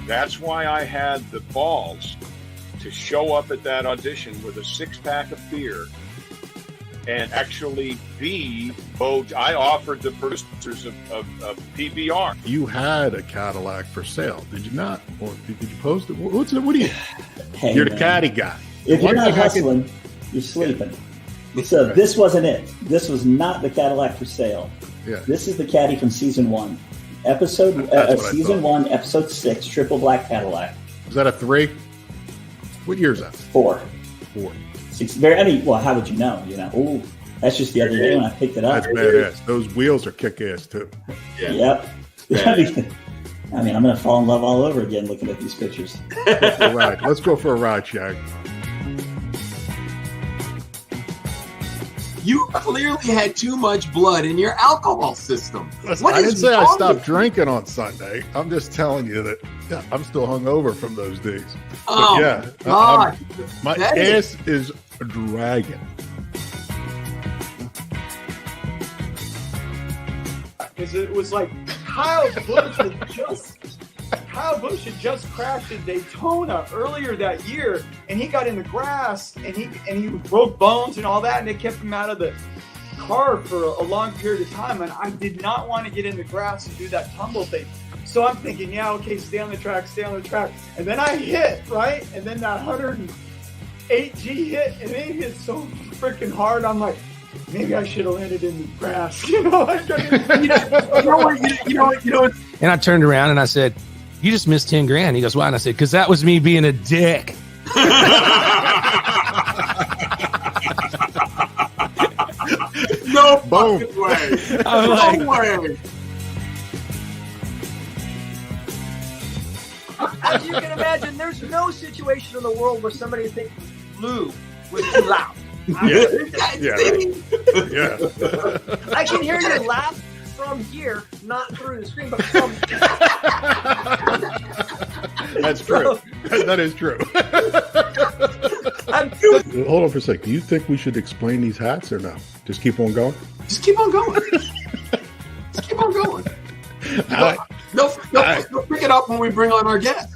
That's why I had the balls to show up at that audition with a 6-pack of beer and actually be I offered the producers of PBR. You had a Cadillac for sale, did you not? Or did you post it? What do you? Hey, you're the caddy guy. If you're not hustling, you're sleeping. So this wasn't it. This was not the Cadillac for sale. Yeah. This is the caddy from season 1. Season 1, episode 6, Triple Black Cadillac. Is that a 3? What year is that? 4. 4. 6. Well, how would you know? Ooh, that's just the other day when I picked it up. That's badass. Those wheels are kick-ass too. Yeah. Yep. Yeah. I mean, I'm going to fall in love all over again looking at these pictures. Let's go for a ride, Shag. You clearly had too much blood in your alcohol system. Listen, I didn't say I stopped drinking on Sunday. I'm just telling you that I'm still hungover from those days. Oh, yeah, God. My ass is dragging. Because it was like Kyle Busch had just crashed in Daytona earlier that year, and he got in the grass and he broke bones and all that, and it kept him out of the car for a long period of time. And I did not want to get in the grass and do that tumble thing. So I'm thinking, yeah, okay, stay on the track. And then I hit, right? And then that 108G hit, and it hit so freaking hard. I'm like, maybe I should have landed in the grass. And I turned around and I said, you just missed 10 grand. He goes, why? And I said, because that was me being a dick. No fucking way. No way. As you can imagine, there's no situation in the world where somebody thinks Lou was too loud. Yeah. I can hear you laugh from here, not through the screen, but from. That's true. That is true. Hold on for a sec. Do you think we should explain these hats or no? Just keep on going? Just keep on going. Just keep on going. They'll pick it up when we bring on our guest.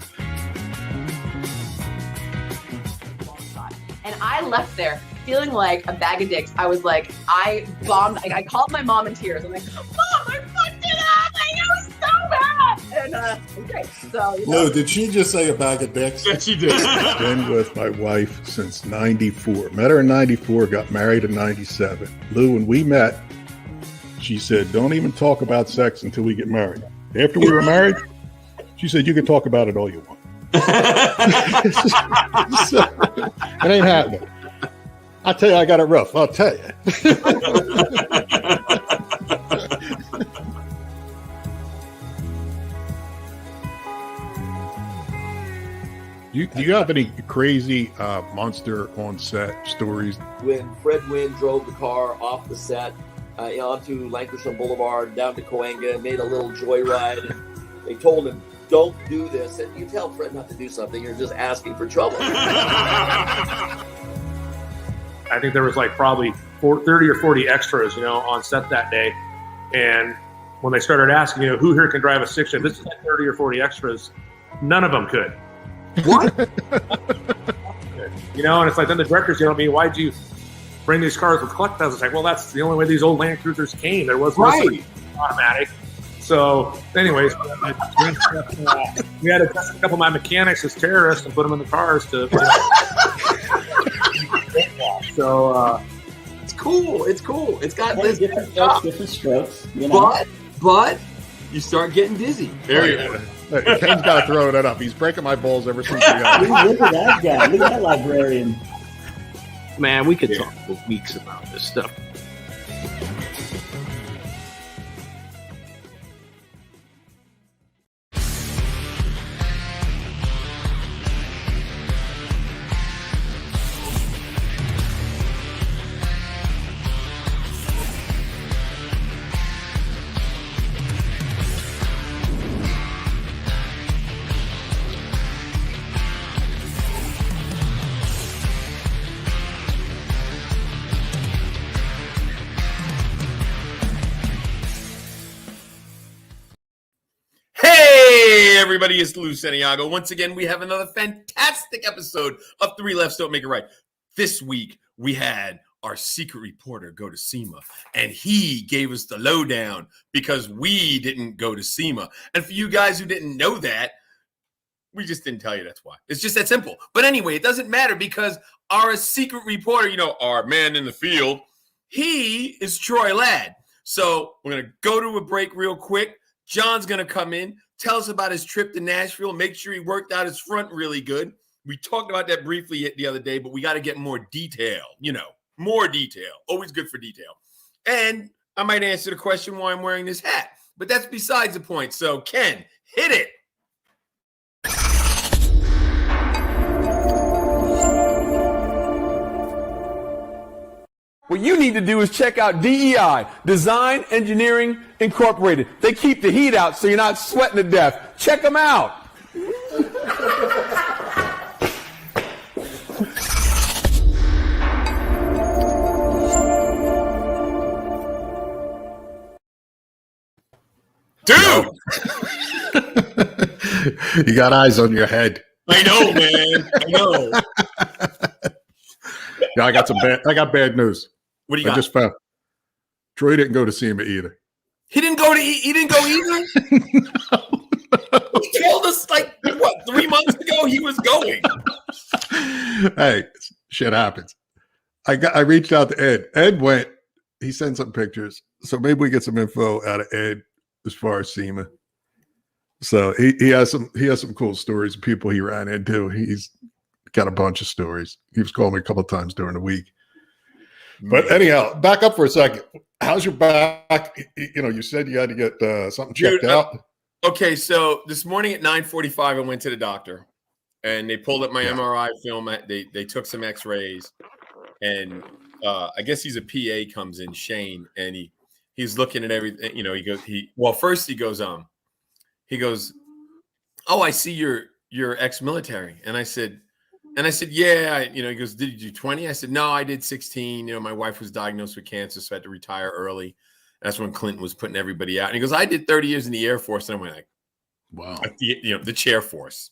And I left there feeling like a bag of dicks. I was like, I bombed. I called my mom in tears. I'm like, Mom, I fucked it up. It was so bad. And okay, so Lou, did she just say a bag of dicks? Yes, she did. Been with my wife since 94. Met her in 94, got married in 97. Lou, when we met, she said, don't even talk about sex until we get married. After we were married, she said, you can talk about it all you want. So, it ain't happening. I'll tell you, I got it rough. I'll tell you. Do you have any crazy monster on set stories? When Fred Wynn drove the car off the set onto Lancashire Boulevard down to Cahuenga, made a little joyride, and they told him, don't do this. And you tell Fred not to do something, you're just asking for trouble. I think there was like probably 30 or 40 extras, on set that day. And when they started asking, who here can drive a 6-shift? This is like 30 or 40 extras. None of them could. What? And it's like, then the directors, why'd you bring these cars with clutch pedals? It's like, well, that's the only way these old Land Cruisers came. There was no automatic. So, anyways, we had to test a couple of my mechanics as terrorists and put them in the cars to. So it's cool. It's cool. It's got this different strokes. But you start getting dizzy. There you go. Ken's got to throw that up. He's breaking my balls ever since he got it. Look at that guy. Look at that librarian. Man, we could talk for weeks about this stuff. everybody? It's Lou Santiago. Once again, we have another fantastic episode of Three Lefts Don't Make It Right. This week, we had our secret reporter go to SEMA, and he gave us the lowdown because we didn't go to SEMA. And for you guys who didn't know that, we just didn't tell you. That's why. It's just that simple. But anyway, it doesn't matter because our secret reporter, our man in the field, he is Troy Ladd. So we're going to go to a break real quick. John's going to come in, tell us about his trip to Nashville, make sure he worked out his front really good. We talked about that briefly the other day, but we got to get more detail, more detail. Always good for detail. And I might answer the question why I'm wearing this hat, but that's besides the point. So Ken, hit it. What you need to do is check out DEI, Design Engineering Incorporated. They keep the heat out so you're not sweating to death. Check them out. Dude! You got eyes on your head. I know, man. I know. Yeah, I got bad news. What do you got? I just found Troy didn't go to SEMA either. He didn't go either? No. He told us 3 months ago he was going. Hey, shit happens. I reached out to Ed. Ed went, he sent some pictures. So maybe we get some info out of Ed as far as SEMA. So he has some cool stories of people he ran into. He's got a bunch of stories. He was calling me a couple of times during the week. But anyhow, back up for a second. How's your back? You said you had to get something checked out. Okay, so this morning at 9:45, I went to the doctor, and they pulled up my MRI film. They took some X-rays, and I guess he's a PA comes in, Shane, and he's looking at everything. First he goes, oh, I see you're ex-military, and I said, yeah. He goes, did you do 20? I said, no, I did 16. My wife was diagnosed with cancer, so I had to retire early. That's when Clinton was putting everybody out. And he goes, I did 30 years in the Air Force. And I went like, wow. The chair force.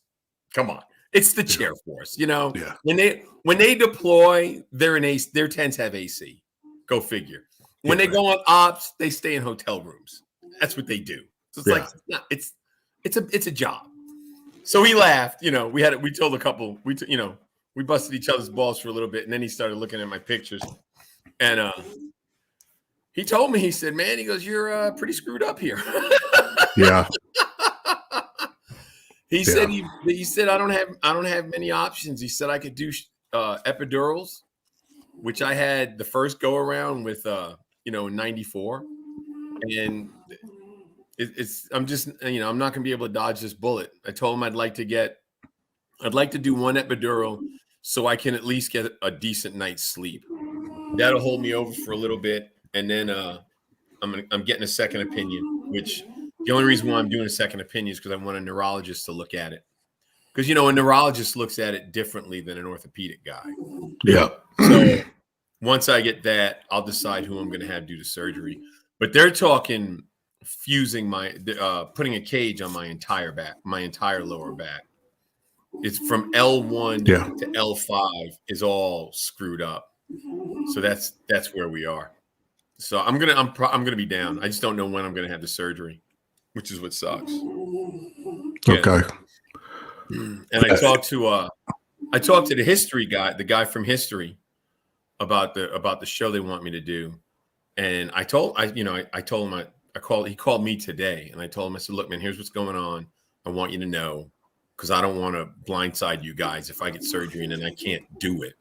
Come on. It's the chair force. Yeah. When they deploy, their tents have AC. Go figure. When they go on ops, they stay in hotel rooms. That's what they do. So it's it's a job. So he laughed, we told a couple, we busted each other's balls for a little bit. And then he started looking at my pictures and, he told me, he said, man, he goes, you're pretty screwed up here. Yeah. He said, I don't have many options. He said I could do epidurals, which I had the first go around with, in 94. And I'm just, I'm not going to be able to dodge this bullet. I told him I'd like to do one epidural so I can at least get a decent night's sleep. That'll hold me over for a little bit. And then I'm getting a second opinion, which the only reason why I'm doing a second opinion is because I want a neurologist to look at it. Because, a neurologist looks at it differently than an orthopedic guy. Yeah. So once I get that, I'll decide who I'm going to have do the surgery. But they're talking fusing putting a cage on my entire back, my entire lower back. It's from L1 to L5 is all screwed up. So that's where we are. So I'm gonna be down. I just don't know when I'm gonna have the surgery, which is what sucks. Okay. And I talked to the history guy, the guy from history, about the show they want me to do, and I told him he called me today, and I told him, I said, look, man, here's what's going on. I want you to know because I don't want to blindside you guys if I get surgery and then I can't do it.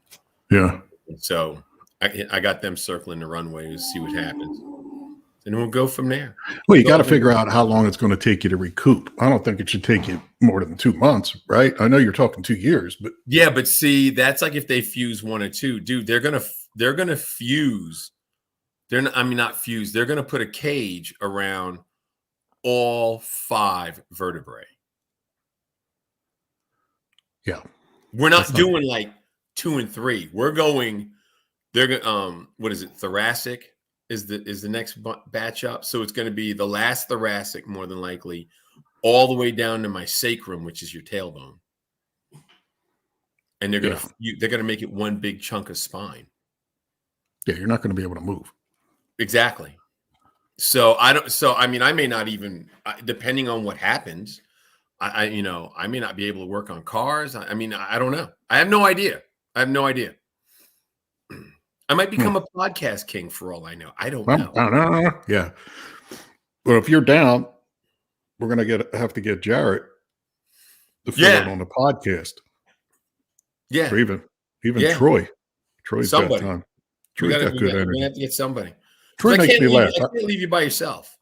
Yeah. So I got them circling the runway to see what happens. And we'll go from there. Well, you got to figure out how long it's going to take you to recoup. I don't think it should take you more than 2 months, right? I know you're talking 2 years, but yeah, but see, that's like if they fuse 1 or 2, dude, they're gonna fuse. They're not fuse. They're gonna put a cage around all 5 vertebrae. Yeah, we're not doing like 2 and 3. We're going. They're what is it? Thoracic is the next batch up. So it's going to be the last thoracic, more than likely, all the way down to my sacrum, which is your tailbone. And they're gonna make it one big chunk of spine. Yeah, you're not going to be able to move. Exactly. So I mean, I may not even, depending on what happens, I may not be able to work on cars. I mean, I don't know. I have no idea. I might become a podcast king for all I know. I don't know. Yeah. Well, if you're down, we're going to have to get Jarrett to fill in on the podcast. Yeah. Or even Troy. Troy's got somebody. time. Troy's got good energy. We're going to have to get somebody. Troy makes me laugh. I can't leave you by yourself.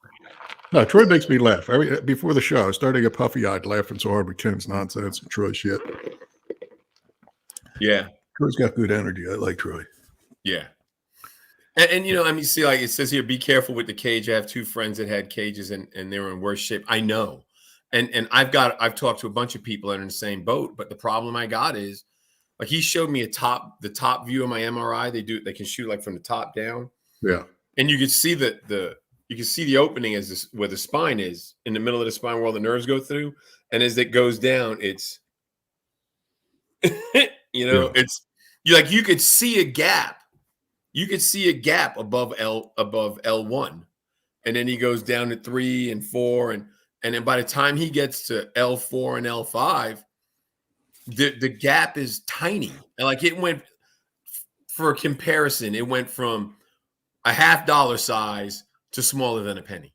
No, Troy makes me laugh. Before the show, I started to get puffy-eyed laughing so hard with Ken's nonsense and Troy shit. Yeah. Troy's got good energy. I like Troy. Yeah. And I mean, see, like it says here, be careful with the cage. I have 2 friends that had cages and they were in worse shape. I know. And I've talked to a bunch of people that are in the same boat, but the problem I got is, like, he showed me the top view of my MRI. They can shoot like from the top down. Yeah. And you can see the opening where the spine is, in the middle of the spine where all the nerves go through. And as it goes down, it's it's you could see a gap. You could see a gap above L1. And then he goes down to 3 and 4 and then by the time he gets to L4 and L5, the gap is tiny. And like it went, for a comparison, it went from a $50 size to smaller than a penny.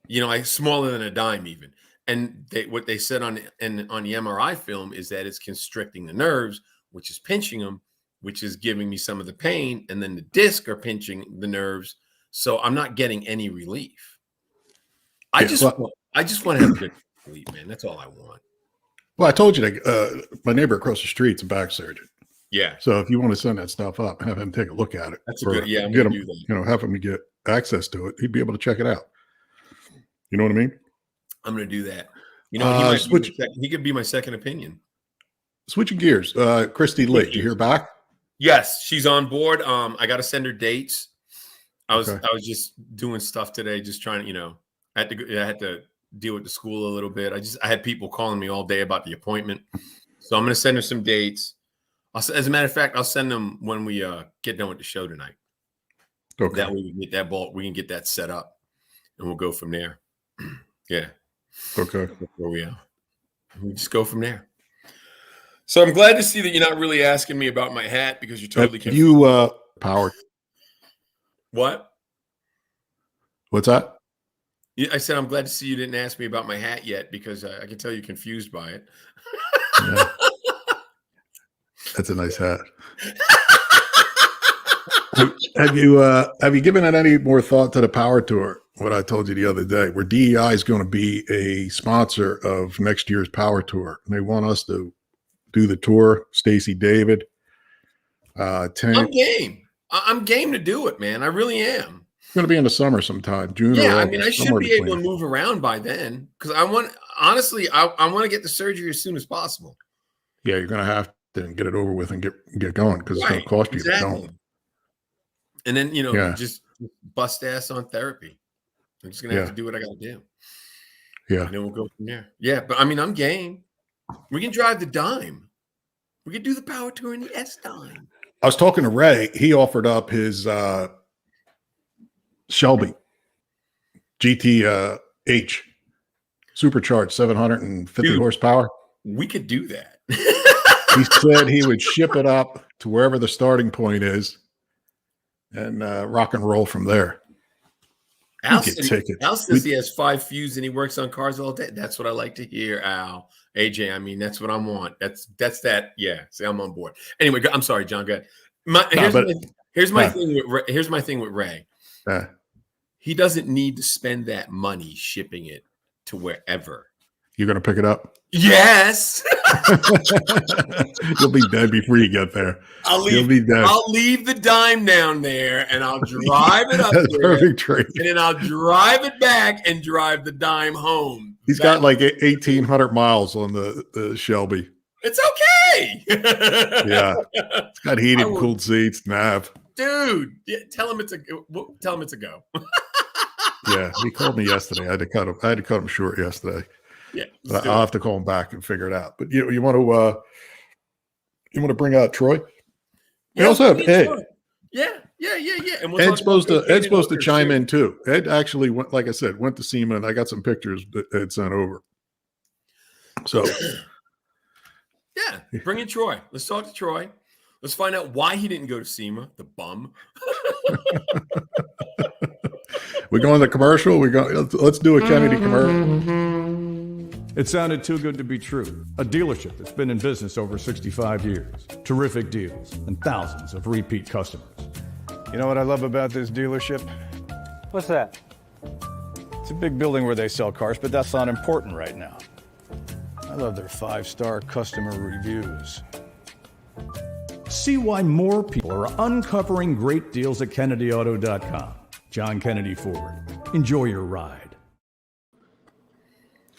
Like smaller than a dime even. And what they said on the MRI film is that it's constricting the nerves, which is pinching them, which is giving me some of the pain. And then the discs are pinching the nerves. So I'm not getting any relief. I just want to have a good sleep, man. That's all I want. Well, I told you my neighbor across the street's a back surgeon. Yeah. So if you want to send that stuff up, have him take a look at it. That's a good. Yeah, I'm get gonna him. Do that. Have him get access to it. He'd be able to check it out. You know what I mean? I'm going to do that. He could be my second opinion. Switching gears, Christy Lee, did you hear back? Yes, she's on board. I got to send her dates. I was just doing stuff today, just trying to, I had to deal with the school a little bit. I had people calling me all day about the appointment, so I'm going to send her some dates. As a matter of fact, I'll send them when we get done with the show tonight. Okay. That way we can get that ball. We can get that set up, and we'll go from there. Yeah. Okay. Where we are. We just go from there. So I'm glad to see that you're not really asking me about my hat because you're totally confused. You power. What? What's that? Yeah, I said I'm glad to see you didn't ask me about my hat yet because I can tell you're confused by it. Yeah. That's a nice hat. Have you given it any more thought to the Power Tour? What I told you the other day, where DEI is going to be a sponsor of next year's Power Tour, and they want us to do the tour. Stacy David, I'm game. I'm game to do it, man. I really am. It's going to be in the summer sometime, June. Yeah, or I mean, I should be able to move around by then because I want to get the surgery as soon as possible. Yeah, you're going to have to get it over with and get going because it's going to cost you if you don't. And then just bust ass on therapy. I'm just gonna have to do what I got to do. Yeah, and then we'll go from there. Yeah, but I mean, I'm game. We can drive the dime. We can do the Power Tour in the S dime. I was talking to Ray. He offered up his Shelby GT-H supercharged 750 horsepower. We could do that. He said he would ship it up to wherever the starting point is and rock and roll from there. Al says he has 5 fuse and he works on cars all day. That's what I like to hear, Al. AJ, I mean, that's what I want. That's that. Yeah, see, I'm on board. Anyway, I'm sorry, John. Go ahead. Here's my thing with Ray. He doesn't need to spend that money shipping it to wherever. You're going to pick it up? Yes. You'll be dead before you get there. You'll be dead. I'll leave the dime down there and I'll drive it up That's there. Perfect trade. And then I'll drive it back and drive the dime home. He's got like 1,800 miles on the Shelby. It's okay. Yeah. It's got heated and cooled seats, nav. Dude, tell him it's a go. Yeah, he called me yesterday. I had to cut him short yesterday. Yeah, I'll have to call him back and figure it out. But you want to bring out Troy? We also have Ed. Yeah. And we'll Ed's supposed to chime too. in too. Ed actually went, like I said, went to SEMA, and I got some pictures that Ed sent over. So, yeah, bring in Troy. Let's talk to Troy. Let's find out why he didn't go to SEMA. The bum. we go on the commercial. Let's do a Kennedy commercial. It sounded too good to be true. A dealership that's been in business over 65 years. Terrific deals and thousands of repeat customers. You know what I love about this dealership? What's that? It's a big building where they sell cars, but that's not important right now. I love their 5-star customer reviews. See why more people are uncovering great deals at KennedyAuto.com. John Kennedy Ford. Enjoy your ride.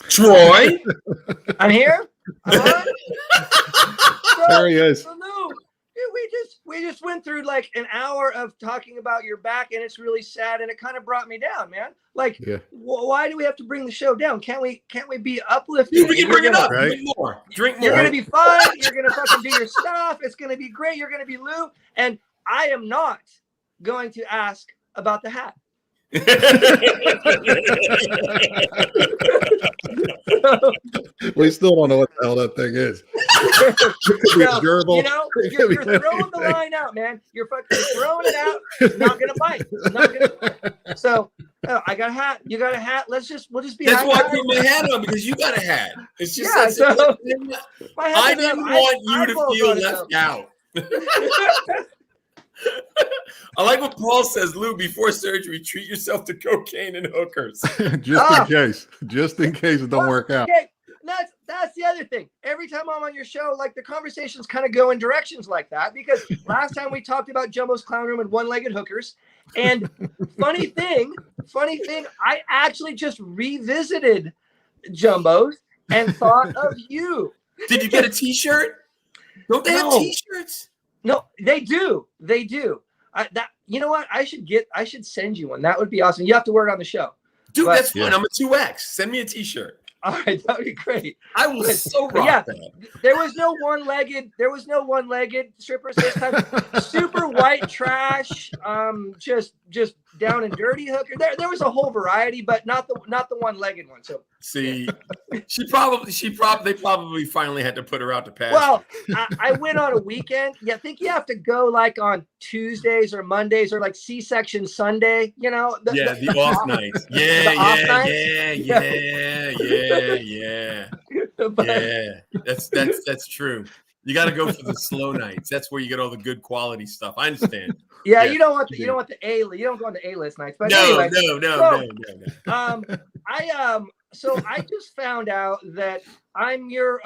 Troy, I'm here. I'm on. There he is. So, Lou, we just went through like an hour of talking about your back, and it's really sad, and it kind of brought me down, man. Like, why do we have to bring the show down? Can't we be uplifting? We can bring it up. Right? Drink more. Drink more. You're gonna be fun. You're gonna fucking do your stuff. It's gonna be great. You're gonna be Lou, and I am not going to ask about the hat. We still don't know what the hell that thing is. You know, you're throwing the line out, man. You're fucking throwing it out. It's not gonna bite. It's not gonna bite. So I got a hat. You got a hat. We'll just be. That's why I put my hat on, because you got a hat. It's just I didn't want you to feel left out. I like what Paul says, Lou, before surgery, treat yourself to cocaine and hookers. Just in case it don't work out. Okay. That's the other thing. Every time I'm on your show, like the conversations kind of go in directions like that, because last time we talked about Jumbo's Clown Room and one-legged hookers. And funny thing, I actually just revisited Jumbo's and thought of you. Did you get a t-shirt? Don't they have t-shirts? No, they do. They do. You know what? I should send you one. That would be awesome. You have to wear it on the show. Dude, that's fine. I'm a 2X. Send me a t-shirt. All right, that would be great. I will so rock that. There was no one-legged strippers this time. Super white trash, just down and dirty hooker. There was a whole variety, but not the one-legged one. So see, they probably finally had to put her out to pasture. Well, I went on a weekend. Yeah, I think you have to go like on Tuesdays or Mondays or like C-section Sunday. You know, the off nights. Yeah. That's true. You got to go for the slow nights. That's where you get all the good quality stuff. I understand. Yeah, you don't want the A. You don't go on the A-list nights. But no. So I just found out that I'm your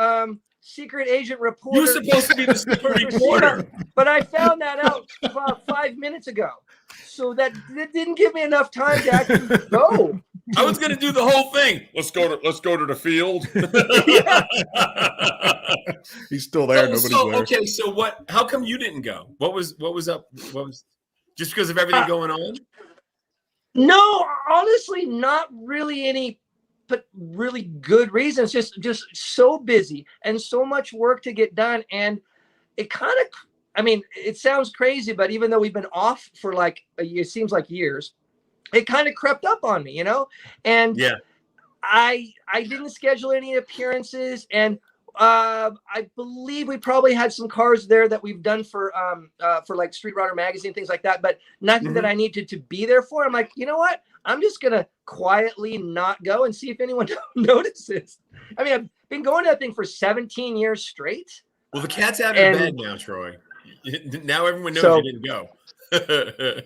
secret agent reporter. You're supposed to be the security reporter, but I found that out about 5 minutes ago. So that didn't give me enough time to actually go. I was going to do the whole thing. Let's go to the field. He's still there. Nobody's there. Okay, so what? How come you didn't go? What was up? What was just because of everything going on? No, honestly, not really any, but really good reasons. Just so busy and so much work to get done, and it kind of. I mean, it sounds crazy, but even though we've been off for like it seems like years, it kind of crept up on me, you know? And I didn't schedule any appearances, and I believe we probably had some cars there that we've done for like Street Rodder magazine, things like that, but nothing that I needed to be there for. I'm like, you know what? I'm just gonna quietly not go and see if anyone notices. I mean, I've been going to that thing for 17 years straight. Well, the cat's out of bed now, Troy. Now everyone knows you didn't go.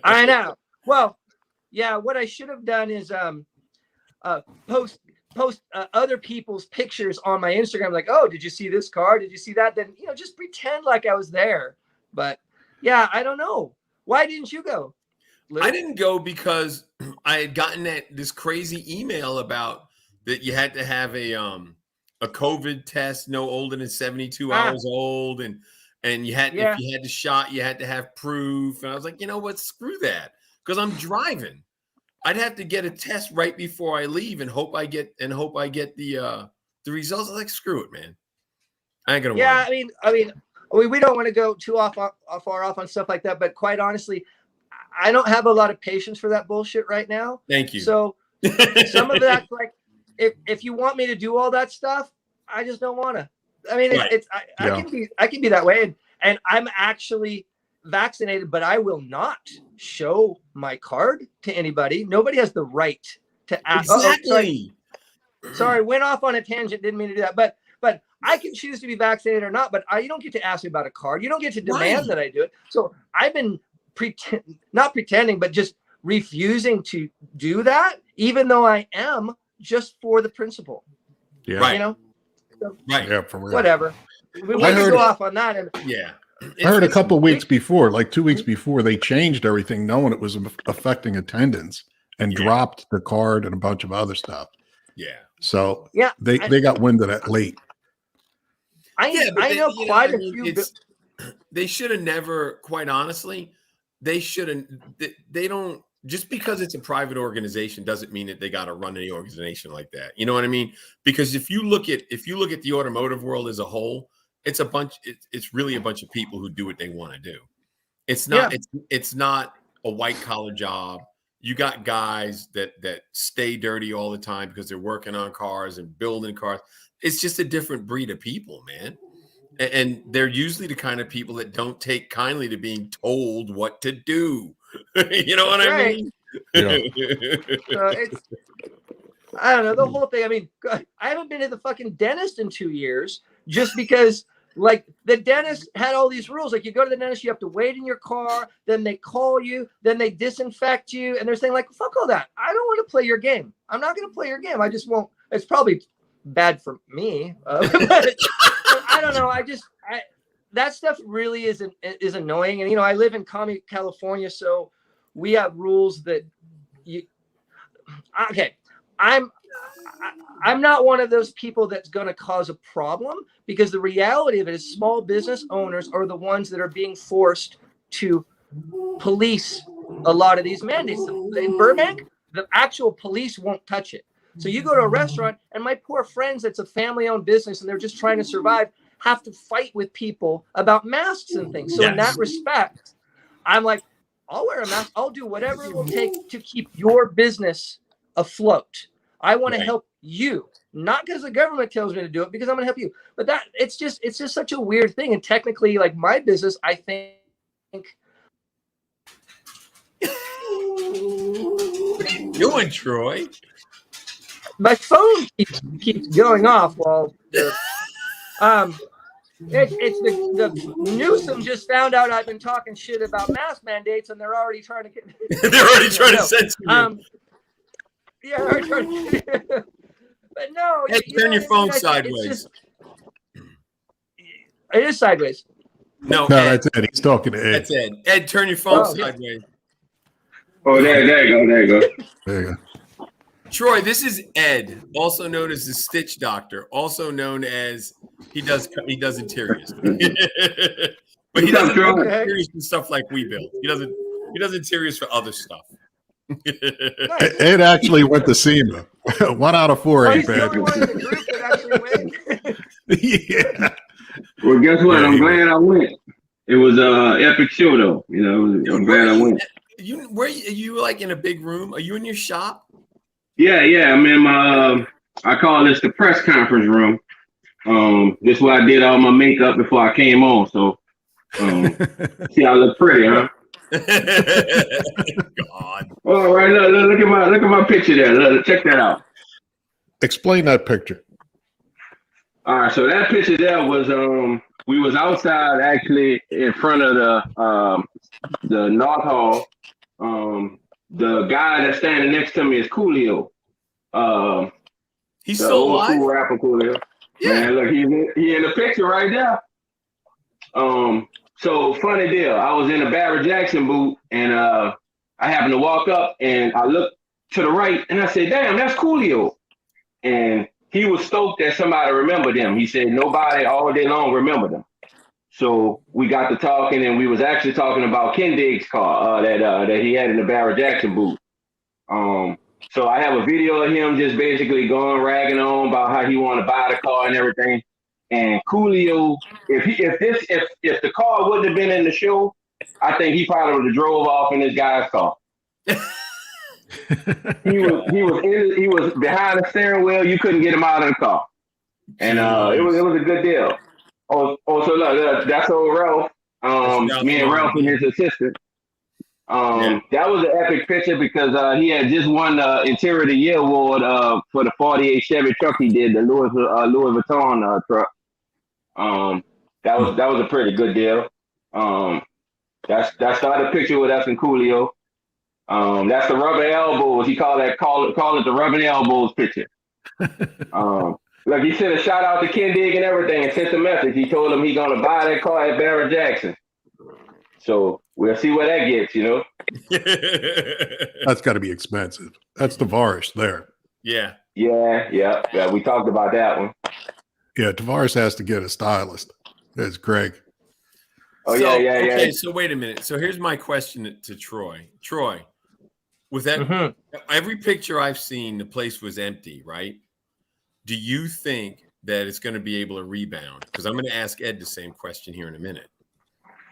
I know. Well, yeah, what I should have done is post other people's pictures on my Instagram, like, oh, did you see this car? Did you see that? Then, just pretend like I was there. But yeah, I don't know. Why didn't you go, Lou? I didn't go because I had gotten this crazy email about that you had to have a COVID test no older than 72 hours old, and you had if you had the shot, you had to have proof. And I was like, you know what? Screw that. Because I'm driving. I'd have to get a test right before I leave and hope I get the the results are like, screw it, man. I ain't gonna. Yeah, worry. I mean, we don't want to go too far off on stuff like that, but quite honestly, I don't have a lot of patience for that bullshit right now. Thank you. So some of that's like, if you want me to do all that stuff, I just don't want to. I mean, Right. I can be that way, and I'm actually vaccinated, but I will not show my card to anybody. Nobody has the right to ask. Exactly. Sorry, went off on a tangent. Didn't mean to do that, but I can choose to be vaccinated or not. But you don't get to ask me about a card. You don't get to demand that I do it. So I've been not pretending, but just refusing to do that, even though I am, just for the principle. Yeah. Right. You know. So, Right. Yeah, for real. whatever. We I can heard- go off on that. And Yeah. I heard a couple weeks before, like 2 weeks before, they changed everything, knowing it was affecting attendance, and dropped the card and a bunch of other stuff. Yeah. So yeah, they got wind of that late. I know quite a few. They should have never, quite honestly, they shouldn't. They don't. Just because it's a private organization doesn't mean that they got to run any organization like that. You know what I mean? Because if you look at the automotive world as a whole, it's it's really a bunch of people who do what they want to do. It's not. Yeah. It's not a white collar job. You got guys that stay dirty all the time because they're working on cars and building cars. It's just a different breed of people, man. And they're usually the kind of people that don't take kindly to being told what to do. You know what I mean? Yeah. I don't know, the whole thing. I mean, I haven't been to the fucking dentist in 2 years just because, like, the dentist had all these rules. Like, you go to the dentist, you have to wait in your car, then they call you, then they disinfect you, and they're saying, like, fuck all that. I don't want to play your game. I'm not going to play your game. I just won't. It's probably bad for me. But I don't know. That stuff really is annoying. And, you know, I live in Commie, California, so we have rules that I'm not one of those people that's going to cause a problem, because the reality of it is small business owners are the ones that are being forced to police a lot of these mandates. In Burbank, the actual police won't touch it. So you go to a restaurant, and my poor friends, it's a family-owned business, and they're just trying to survive, have to fight with people about masks and things. So in that respect, I'm like, I'll wear a mask. I'll do whatever it will take to keep your business afloat. I want to help you, not because the government tells me to do it, because I'm going to help you. But it's just such a weird thing. And technically, like, my business, I think. What are you doing, Troy? My phone keeps going off while it's the Newsom just found out I've been talking shit about mask mandates, and they're already trying to get. They're already trying to censor you. Yeah, they're trying to, but no. Hey, turn your phone sideways. It is sideways. No, that's Ed. He's talking to Ed. That's Ed. Ed, turn your phone sideways. Oh, there you go. There you go. Troy, this is Ed, also known as the Stitch Doctor, also known as he does interiors. But he doesn't do interiors and stuff like we build. He does interiors for other stuff. Ed actually went to SEMA. 1 out of 4 ain't bad. Yeah. Well, guess what? I'm glad I went. It was epic show, though. You know, I'm glad I went. Are you like in a big room? Are you in your shop? Yeah. I'm in my. I call this the press conference room. This is where I did all my makeup before I came on. So, see, I look pretty, huh? God. All right, look at my picture there. Check that out. Explain that picture. All right, so that picture there was we was outside actually in front of the North Hall. The guy that's standing next to me is Coolio. He's still alive. Cool rapper Coolio. Yeah, man, look, he in the picture right there. So funny deal. I was in a Barrett Jackson booth, and I happened to walk up, and I looked to the right, and I said, "Damn, that's Coolio." And he was stoked that somebody remembered him. He said nobody all day long remembered him. So we got to talking, and we was actually talking about Ken Diggs' car that he had in the Barrett Jackson booth. So I have a video of him just basically going ragging on about how he want to buy the car and everything. And Coolio, if the car wouldn't have been in the show, I think he probably would have drove off in this guy's car. he was behind the steering wheel. You couldn't get him out of the car, and it was a good deal. So look, that's old Ralph. Me and Ralph and his assistant. That was an epic picture because he had just won the Interior of the Year award for the 48 Chevy truck he did, the Louis Vuitton truck. That was a pretty good deal. That's the picture with us and Coolio. That's the rubber elbows. He call it the rubber elbows picture. Look, he sent a shout out to Kendig and everything and sent a message. He told him he's gonna buy that car at Barrett Jackson. So we'll see where that gets, you know. That's got to be expensive. That's Tavares there. Yeah. We talked about that one. Yeah, Tavares has to get a stylist. That's Greg. Okay, so wait a minute. So here's my question to Troy. Troy, with that, every picture I've seen, the place was empty, right? Do you think that it's going to be able to rebound? Because I'm going to ask Ed the same question here in a minute.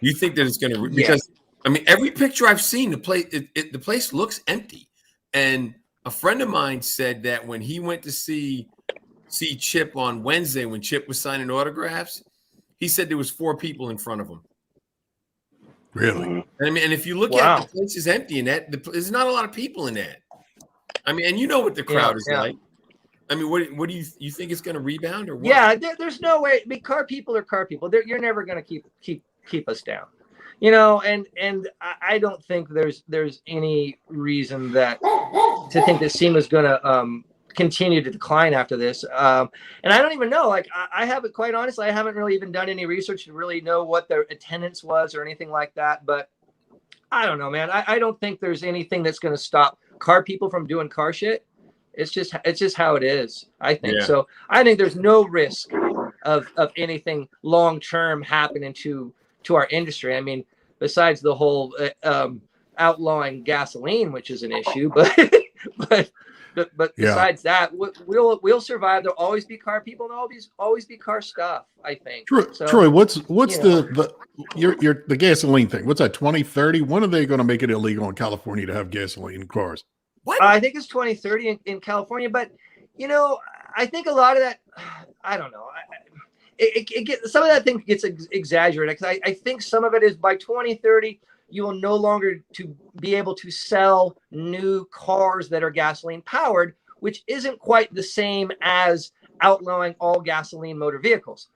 You think that it's going to because I mean every picture I've seen the place looks empty, and a friend of mine said that when he went to see Chip on Wednesday when Chip was signing autographs, he said there was 4 people in front of him. Really? I mean, and if you look at it, the place is empty, and there's not a lot of people in that. I mean, and you know what the crowd is like. I mean, what do you think it's going to rebound or what? Yeah, there's no way. I mean, car people are car people. You're never going to keep us down, you know. And I don't think there's any reason to think that SEMA is going to continue to decline after this. And I don't even know. Like I haven't, quite honestly, I haven't really even done any research to really know what their attendance was or anything like that. But I don't know, man. I don't think there's anything that's going to stop car people from doing car shit. It's just how it is, I think. Yeah. So I think there's no risk of anything long term happening to our industry. I mean, besides the whole outlawing gasoline, which is an issue, but besides that, we'll survive. There'll always be car people, and always be car stuff, I think. Troy, what's the gasoline thing? What's that? 2030? When are they going to make it illegal in California to have gasoline in cars? What? I think it's 2030 in California, but you know, I think a lot of that, I don't know. It gets, some of that thing gets exaggerated because I think some of it is by 2030 you will no longer to be able to sell new cars that are gasoline powered, which isn't quite the same as outlawing all gasoline motor vehicles.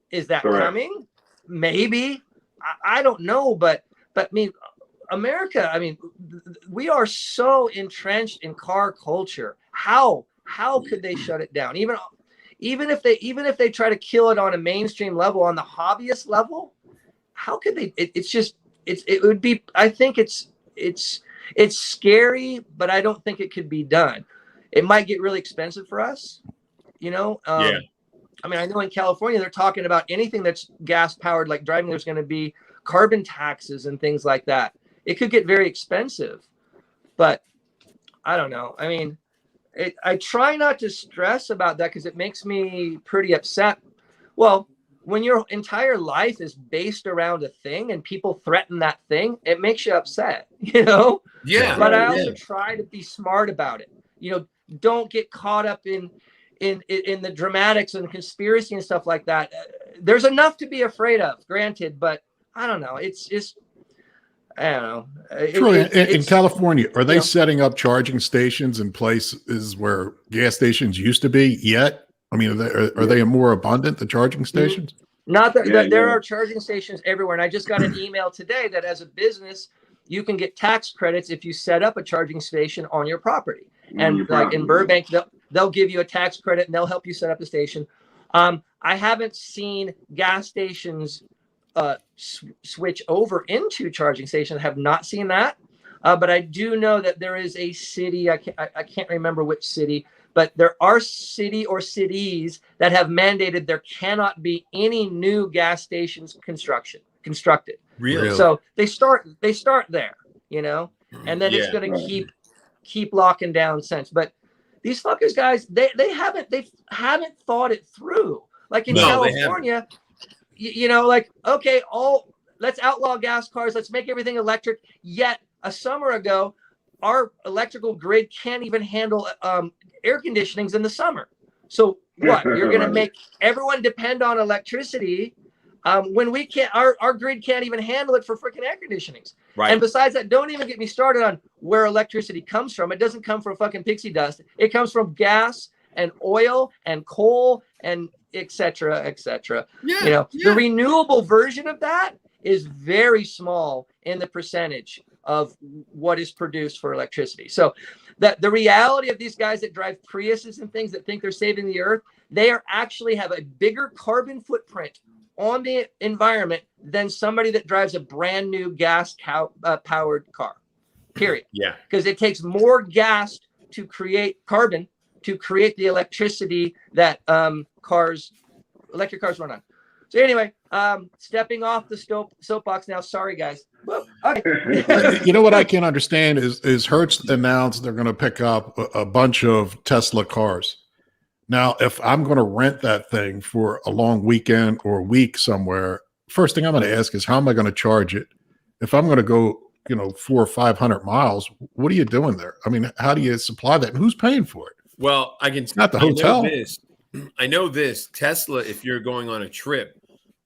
Is that coming? Maybe. I don't know, but I mean, America, I mean, we are so entrenched in car culture. How could they shut it down? Even if they try to kill it on a mainstream level, on the hobbyist level, how could they? It would be. I think it's scary, but I don't think it could be done. It might get really expensive for us, you know. I mean, I know in California they're talking about anything that's gas powered, like driving. There's going to be carbon taxes and things like that. It could get very expensive, but I don't know. I mean, I try not to stress about that because it makes me pretty upset. Well, when your entire life is based around a thing and people threaten that thing, it makes you upset, you know? Yeah. But I also try to be smart about it. You know, don't get caught up in the dramatics and conspiracy and stuff like that. There's enough to be afraid of, granted, but I don't know. It's just, I don't know. Troy, in California, are they setting up charging stations in places where gas stations used to be yet? I mean, are they more abundant, the charging stations? Not that there are charging stations everywhere. And I just got an email today that as a business, you can get tax credits if you set up a charging station on your property. And like in Burbank, they'll give you a tax credit and they'll help you set up a station. I haven't seen gas stations switch over into charging stations. I have not seen that, but I do know that there is a city. I can't remember which city, but there are city or cities that have mandated there cannot be any new gas stations constructed. Really? So they start there, you know, and then it's going to keep keep locking down since. But these fuckers, guys, they haven't thought it through. Like in California, you know, like, okay, let's outlaw gas cars. Let's make everything electric. Yet a summer ago, our electrical grid can't even handle air conditionings in the summer. So what? You're going to make everyone depend on electricity when we can't, our grid can't even handle it for freaking air conditionings. Right. And besides that, don't even get me started on where electricity comes from. It doesn't come from fucking pixie dust. It comes from gas and oil and coal and et cetera, et cetera. Yeah, you know, the renewable version of that is very small in the percentage of what is produced for electricity. So that the reality of these guys that drive Priuses and things that think they're saving the earth, they are actually have a bigger carbon footprint on the environment than somebody that drives a brand new gas powered car, period. Yeah. Because it takes more gas to create carbon, to create the electricity that electric cars run on. So anyway, stepping off the soapbox now. Sorry, guys. Okay. You know what I can't understand is Hertz announced they're going to pick up a bunch of Tesla cars. Now, if I'm going to rent that thing for a long weekend or a week somewhere, first thing I'm going to ask is how am I going to charge it? If I'm going to go, 400 or 500 miles, what are you doing there? I mean, how do you supply that? And who's paying for it? Well, it's not the hotel. I know this. Tesla, if you're going on a trip,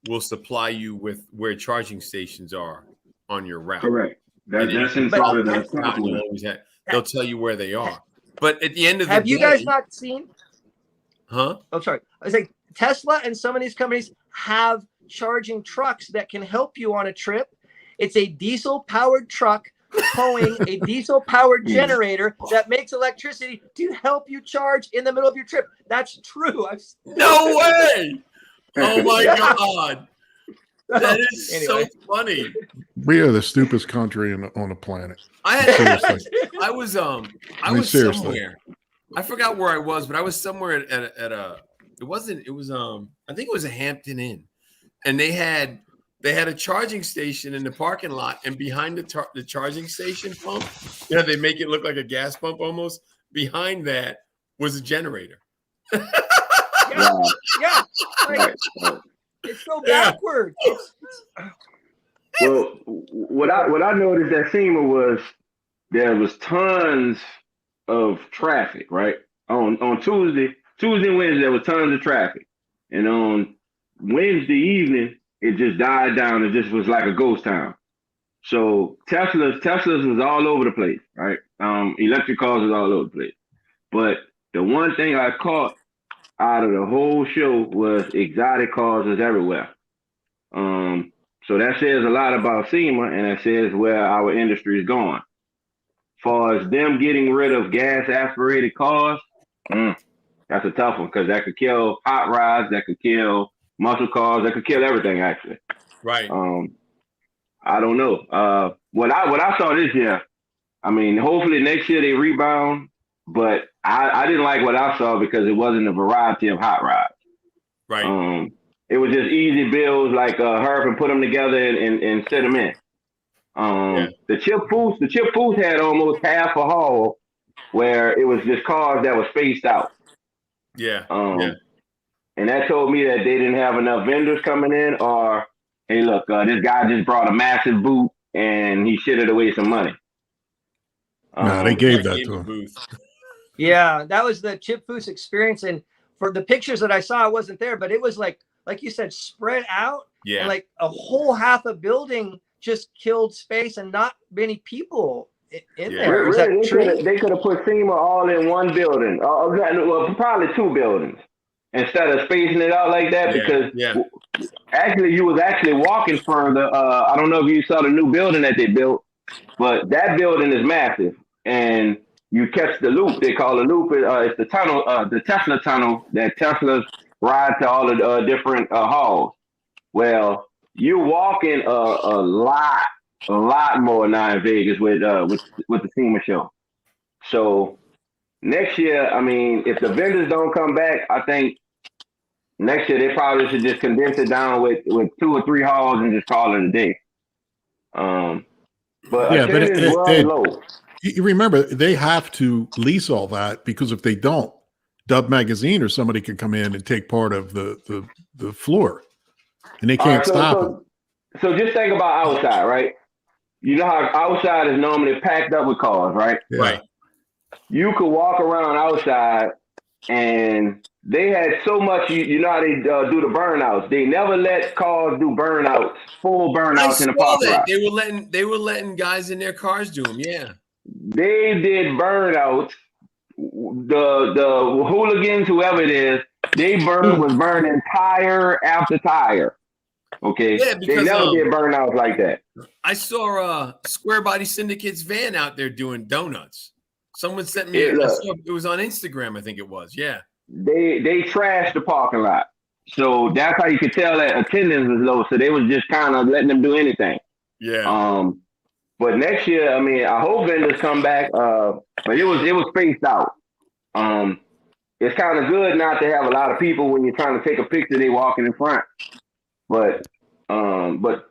will supply you with where charging stations are on your route. Correct. That's inside of that. They'll tell you where they are. But at the end of the day, have you guys not seen? Huh? Oh, sorry. I was like, Tesla and some of these companies have charging trucks that can help you on a trip. It's a diesel-powered truck towing a diesel-powered generator that makes electricity to help you charge in the middle of your trip. That's true. No way! Oh my God! That is so funny. We are the stupidest country on the planet. I was seriously. Somewhere. I forgot where I was, but I was somewhere at a. I think it was a Hampton Inn, and they had a charging station in the parking lot, and behind the charging station pump, they make it look like a gas pump almost. Behind that was a generator. Yeah. Like, it's so backwards. Well, what I noticed at SEMA was there was tons of traffic, right? On Tuesday and Wednesday, there was tons of traffic. And on Wednesday evening, it just died down. It just was like a ghost town. So Teslas was all over the place, right? Electric cars was all over the place. But the one thing I caught out of the whole show was exotic cars was everywhere. So that says a lot about SEMA, and that says where our industry is going. Far as them getting rid of gas aspirated cars, that's a tough one because that could kill hot rods, that could kill muscle cars, that could kill everything actually. Right. I don't know. What I saw this year, I mean, hopefully next year they rebound, but I didn't like what I saw because it wasn't a variety of hot rods. Right. It was just easy builds like Herb and put them together and set them in. The Chip Foods had almost half a hall where it was just cars that were spaced out. Yeah. And that told me that they didn't have enough vendors coming in, or hey, look, this guy just brought a massive booth and he shitted away some money. No, they gave that to him. Yeah, that was the Chip Foods experience, and for the pictures that I saw, I wasn't there, but it was like you said, spread out. Yeah. And like a whole half a building just killed space and not many people in there. Is that true? They could have put SEMA all in one building. Well, probably two buildings instead of spacing it out like that. Because actually, you was actually walking further. I don't know if you saw the new building that they built, but that building is massive. And you catch the loop. They call the loop. It's the tunnel, the Tesla tunnel that Teslas ride to all the different halls. Well, you're walking a lot more now in Vegas with the SEMA show. So next year, I mean, if the vendors don't come back, I think next year they probably should just condense it down with 2 or 3 halls and just call it a day. But attendance was low. you remember they have to lease all that, because if they don't, Dub Magazine or somebody could come in and take part of the floor, and they can't stop them. So just think about outside, right? You know how outside is normally packed up with cars, right? Yeah. Right. You could walk around outside, and they had so much. You know how they do the burnouts. They never let cars do burnouts, full burnouts in the parking lot. They were letting guys in their cars do them. Yeah. They did burnouts. The hooligans, whoever it is, was burning tire after tire. Okay. Yeah, they because never did burnouts like that. I saw Square Body Syndicate's van out there doing donuts. Someone sent me. It was on Instagram, I think it was. Yeah. They trashed the parking lot, so that's how you could tell that attendance was low. So they was just kind of letting them do anything. Yeah. But next year, I mean, I hope vendors come back. But it was spaced out. It's kind of good not to have a lot of people when you're trying to take a picture. They walking in front. But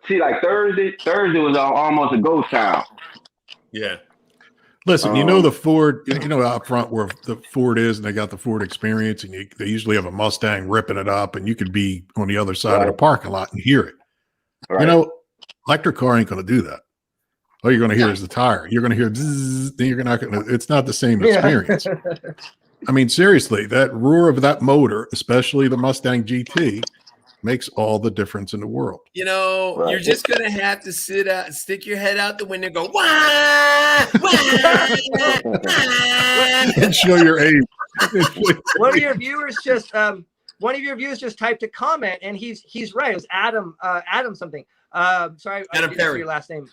see, like Thursday was almost a ghost town. Yeah. Listen, you know the Ford, you know out front where the Ford is, and they got the Ford Experience, and they usually have a Mustang ripping it up, and you could be on the other side of the parking lot and hear it. Right. You know, electric car ain't going to do that. All you're going to hear is the tire. You're going to hear bzzz, then you're not going to. It's not the same experience. I mean, seriously, that roar of that motor, especially the Mustang GT, makes all the difference in the world. You know, you're just gonna have to stick your head out the window, and go wah, wah, and show your age. One of your viewers just typed a comment, and he's right. It was Adam something. Sorry, Adam Perry. Your last name,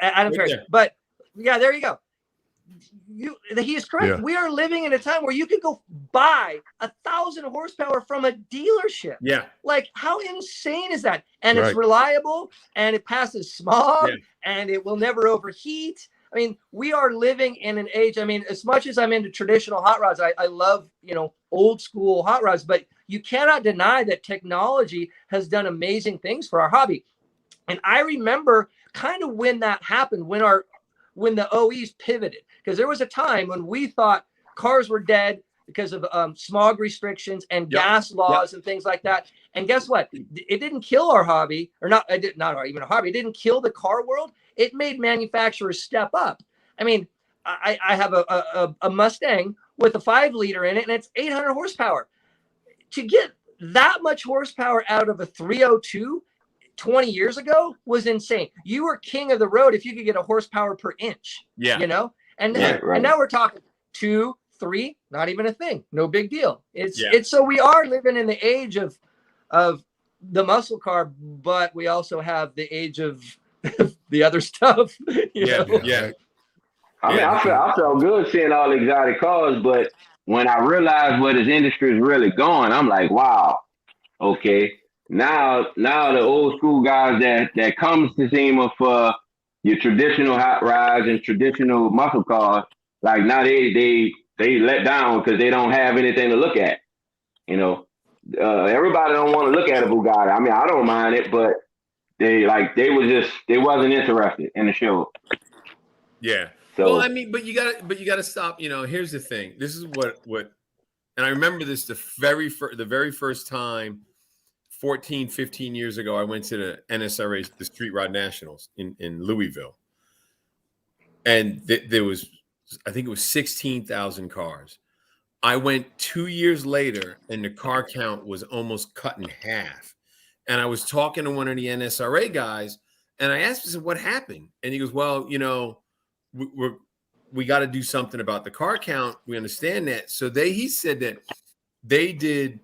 Adam Perry. There. But yeah, there you go. He is correct. Yeah. We are living in a time where you can go buy 1,000 horsepower from a dealership. Yeah. Like, how insane is that? And it's reliable, and it passes smog, and it will never overheat. I mean, we are living in an age. I mean, as much as I'm into traditional hot rods, I love, old school hot rods, but you cannot deny that technology has done amazing things for our hobby. And I remember kind of when that happened, when the OEs pivoted, because there was a time when we thought cars were dead because of smog restrictions and gas laws and things like that. And guess what? It didn't kill our hobby, or not even a hobby. It didn't kill the car world. It made manufacturers step up. I mean, I have a Mustang with a 5-liter in it, and it's 800 horsepower. To get that much horsepower out of a 302 20 years ago was insane. You were king of the road if you could get a horsepower per inch. Yeah. And now we're talking 2, 3, not even a thing. No big deal. It's so we are living in the age of the muscle car, but we also have the age of the other stuff. You know? I mean, I felt good seeing all the exotic cars, but when I realized where this industry is really going, I'm like, wow, okay. Now the old school guys that comes to SEMA for your traditional hot rods and traditional muscle cars, like now they let down because they don't have anything to look at. Everybody don't want to look at a Bugatti. I mean, I don't mind it, but they wasn't interested in the show. Yeah. So, well, I mean, but you gotta stop. Here's the thing. This is what, and I remember this the very first time. 14, 15 years ago, I went to the NSRA, the Street Rod Nationals in Louisville. And there was, I think it was 16,000 cars. I went 2 years later, and the car count was almost cut in half. And I was talking to one of the NSRA guys, and I asked him, I said, what happened? And he goes, well, we got to do something about the car count. We understand that. So he said that they did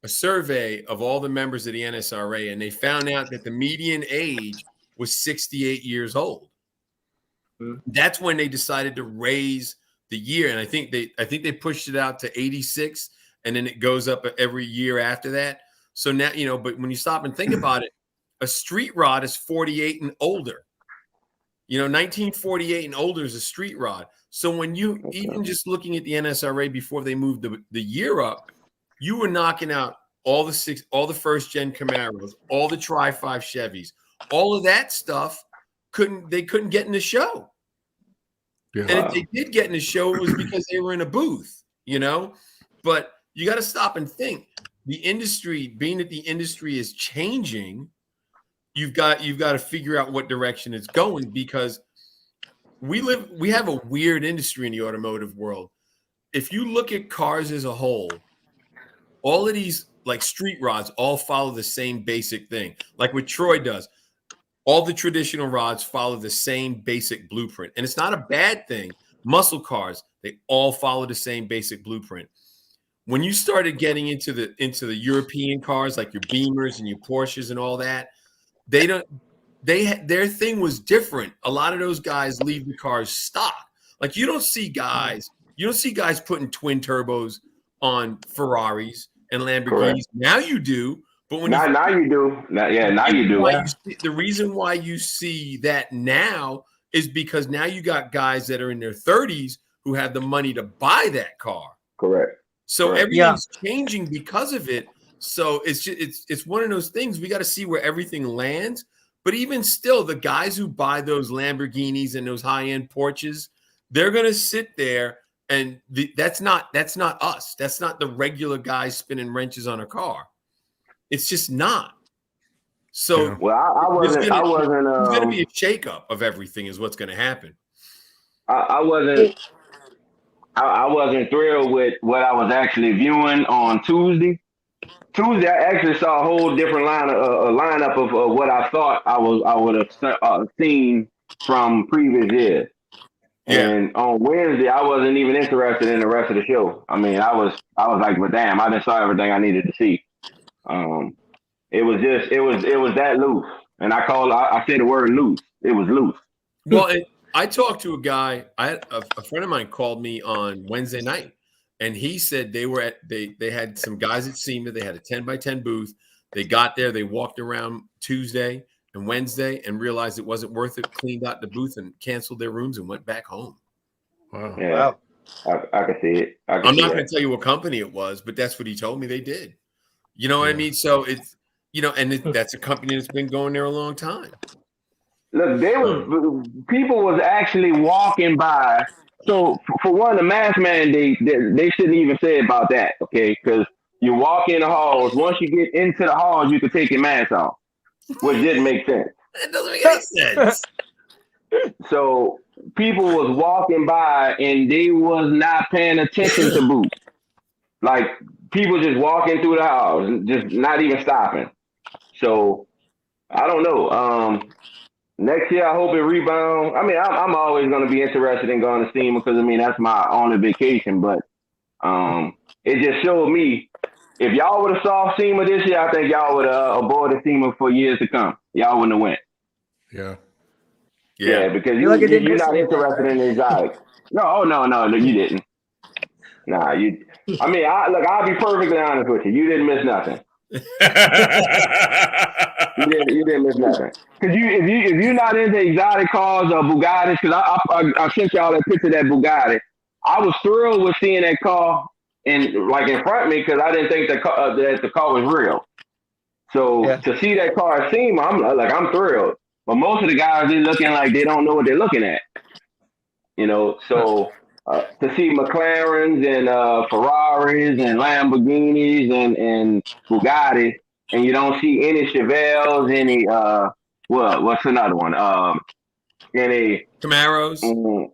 a survey of all the members of the NSRA, and they found out that the median age was 68 years old. Mm-hmm. That's when they decided to raise the year, and I think they pushed it out to 86, and then it goes up every year after that. So now, but when you stop and think about it, a street rod is 48 and older. 1948 and older is a street rod. So when you even just looking at the NSRA before they moved the year up, you were knocking out all the first gen Camaros, all the Tri-5 Chevys, all of that stuff. They couldn't get in the show. Yeah. And if they did get in a show, it was because they were in a booth, you know. But you got to stop and think. The industry, being that the industry is changing, you've got to figure out what direction it's going, because we have a weird industry in the automotive world. If you look at cars as a whole, all of these like street rods all follow the same basic thing. Like what Troy does, all the traditional rods follow the same basic blueprint. And it's not a bad thing. Muscle cars, they all follow the same basic blueprint. When you started getting into the European cars, like your Beamers and your Porsches and all that, their thing was different. A lot of those guys leave the cars stock. Like you don't see guys putting twin turbos on Ferraris and Lamborghinis. Correct. Now you do, but when now you do. Now you do. The reason why you see that now is because now you got guys that are in their 30s who have the money to buy that car. Correct. So everything's changing because of it. So it's one of those things. We got to see where everything lands. But even still, the guys who buy those Lamborghinis and those high-end Porsches, they're gonna sit there, and that's not us. That's not the regular guy spinning wrenches on a car. It's just not. So I wasn't. There's gonna be a shakeup of everything. Is what's gonna happen. I wasn't thrilled with what I was actually viewing on Tuesday. I actually saw a whole different lineup of what I thought I would have seen from previous years. Yeah. And on Wednesday, I wasn't even interested in the rest of the show. I mean, I was like, but damn, I just saw everything I needed to see. It was that loose, and I said the word loose. It was loose. Well, I talked to a guy. A friend of mine called me on Wednesday night, and he said they had some guys at SEMA. They had a 10x10 booth. They got there. They walked around Tuesday and Wednesday and realized it wasn't worth it. Cleaned out the booth and canceled their rooms and went back home. Wow. Yeah, I can see it. I'm not going to tell you what company it was, but that's what he told me they did. You know what I mean? So it's that's a company that's been going there a long time. Look, people was actually walking by. So for one, the mask mandate, they shouldn't even say about that, okay? Because you walk in the halls. Once you get into the halls, you can take your mask off, which didn't make sense. That doesn't make any sense. So people was walking by and they was not paying attention to boots. Like people just walking through the house, just not even stopping. So I don't know. Next year, I hope it rebounds. I mean, I'm always going to be interested in going to SEMA because, I mean, that's my only vacation. But it just showed me, if y'all would have saw SEMA this year, I think y'all would have avoided SEMA for years to come. Y'all wouldn't have went. Yeah, because you're not interested in the exotic. No, you didn't. Nah, you. I mean, I'll be perfectly honest with you. You didn't miss nothing. You didn't miss nothing. Because if you're not into exotic cars or Bugattis, because I sent y'all that picture of that Bugatti. I was thrilled with seeing that car in front of me because I didn't think that the car was real. So to see that car at SEMA, I'm thrilled. But most of the guys, they're looking like they don't know what they're looking at. You know, so to see McLarens and Ferraris and Lamborghinis and Bugattis, and you don't see any Chevelles, any what's another one? Any Camaros.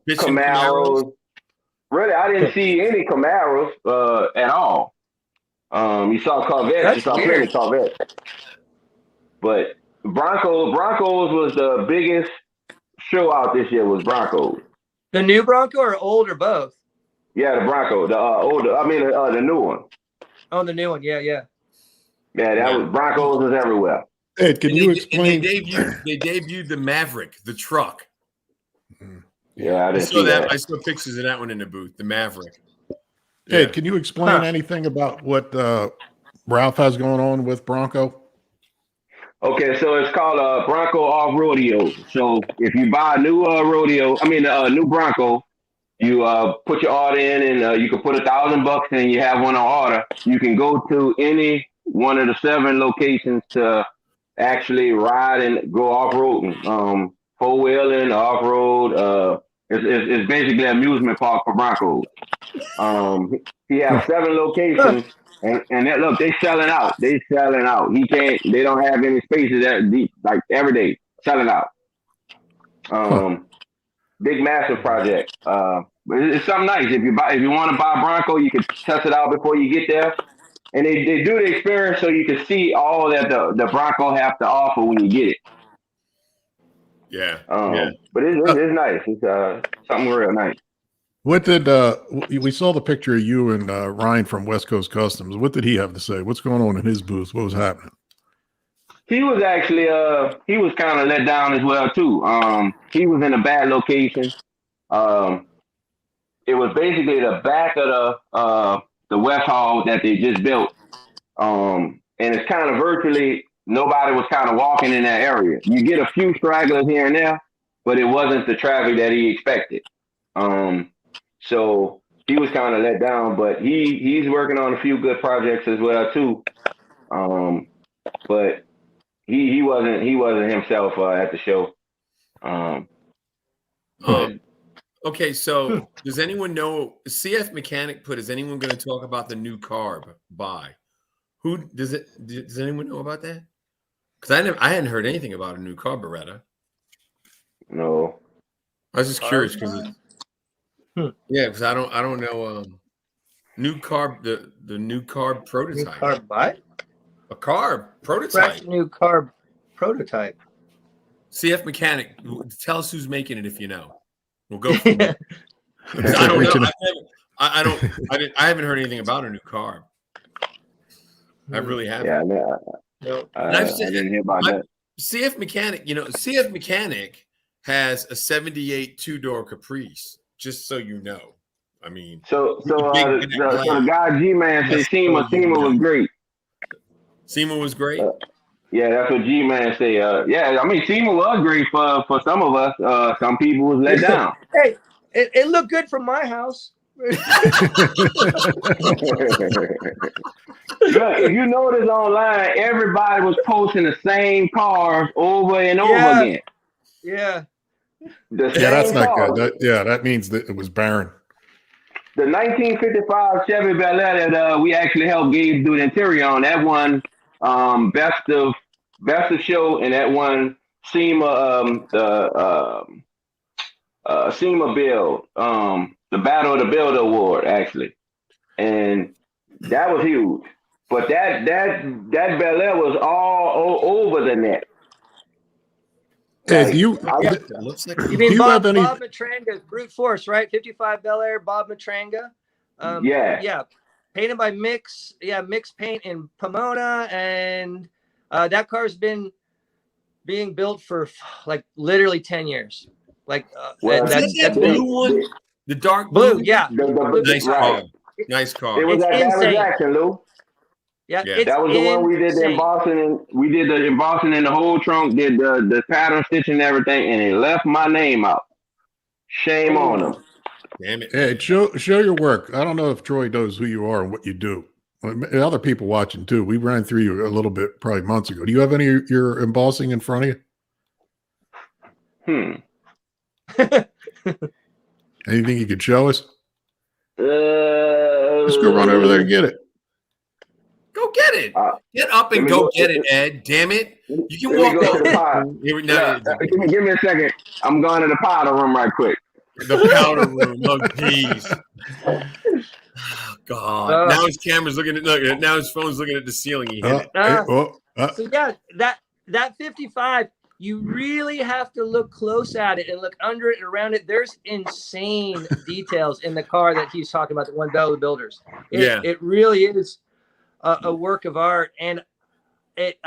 Camaros. Really, I didn't see any Camaros at all. You saw Corvettes. You saw plenty of Corvettes. But Broncos was the biggest show out this year. Was Broncos. The new Bronco or old or both? Yeah, the Bronco. The older. I mean, the new one. Oh, the new one. Yeah. Yeah, that was Broncos was everywhere. Ed, can you explain? They debuted the Maverick, the truck. Yeah, I saw that. I saw pictures of that one in the booth, the Maverick. Ed, can you explain anything about what Ralph has going on with Bronco? Okay, so it's called Bronco Off Rodeo. So if you buy a new new Bronco, you put your order in, and you can put $1,000 in. You have one on order. You can go to any one of the 7 locations to actually ride and go off roading, 4-wheeling, off road, It's basically an amusement park for Broncos. He has 7 locations, and that, look, they selling out. They selling out. He can't. They don't have any spaces that deep, like every day selling out. Big massive project. But it's something nice. If you want to buy a Bronco, you can test it out before you get there. And they do the experience so you can see all that the Bronco have to offer when you get it. Yeah. But it's nice. It's something real nice. What did we saw the picture of you and Ryan from West Coast Customs? What did he have to say? What's going on in his booth? What was happening? He was actually he was kind of let down as well too. He was in a bad location. It was basically the back of the West Hall that they just built. And it's kind of virtually nobody was kind of walking in that area. You get a few stragglers here and there, but it wasn't the traffic that he expected. So he was kind of let down, but he's working on a few good projects as well too. But he wasn't himself at the show. Okay, so does anyone know? CF Mechanic put. Is anyone going to talk about the new carb buy? Who does it? Does anyone know about that? Because I hadn't heard anything about a new carburetor. No, I was just curious because yeah, because I don't know new carb the new carb prototype. New carb buy? A carb prototype. New carb prototype. CF Mechanic. Tell us who's making it if you know. We'll go from there. I don't know. I haven't heard anything about a new carb. I really haven't. Yeah, I didn't hear about that. CF Mechanic, CF Mechanic has a 78 2-door Caprice, just so you know. I mean, so the guy G-Man said SEMA was great. SEMA was great? Yeah, that's what G-Man say. Yeah, I mean, SEMA was great for some of us. Some people was let down. Hey, it looked good from my house. Look, if you notice online, everybody was posting the same cars over and over again. Yeah. That's not good. That means that it was barren. The 1955 Chevy Bel Air that we actually helped Gabe do the interior on, that one best of show, and that one SEMA SEMA build, the Battle of the Builder Award actually, and that was huge. But that Bel Air was all over the net. Hey, you mean Bob Matranga's Brute Force, right? 55 Bel Air, Bob Matranga. Yeah. Painted by Mix. Yeah, Mix Paint in Pomona. And that car's been being built for like literally 10 years. Like that's blue one? The dark blue, yeah. Nice car. Nice car. It was at Barrett Jackson, Lou. Yeah, that was the one we did the embossing, and we did the embossing in the whole trunk, did the pattern stitching and everything, and it left my name out. Shame on them. Damn it. Hey, show your work. I don't know if Troy knows who you are and what you do. Other people watching too. We ran through you a little bit probably months ago. Do you have any of your embossing in front of you? Anything you could show us? Just go run over there and get it. Go get it. Get up and go get it, Ed. Damn it. You can walk over. Give me a second. I'm going to the powder room right quick. The powder room. Oh, jeez. Oh, God. Now his camera's looking at now his phone's looking at the ceiling. He hit it. So yeah, that 55, you really have to look close at it and look under it and around it. There's insane details in the car that he's talking about, the one Bell of the Builders. It really is a work of art, and it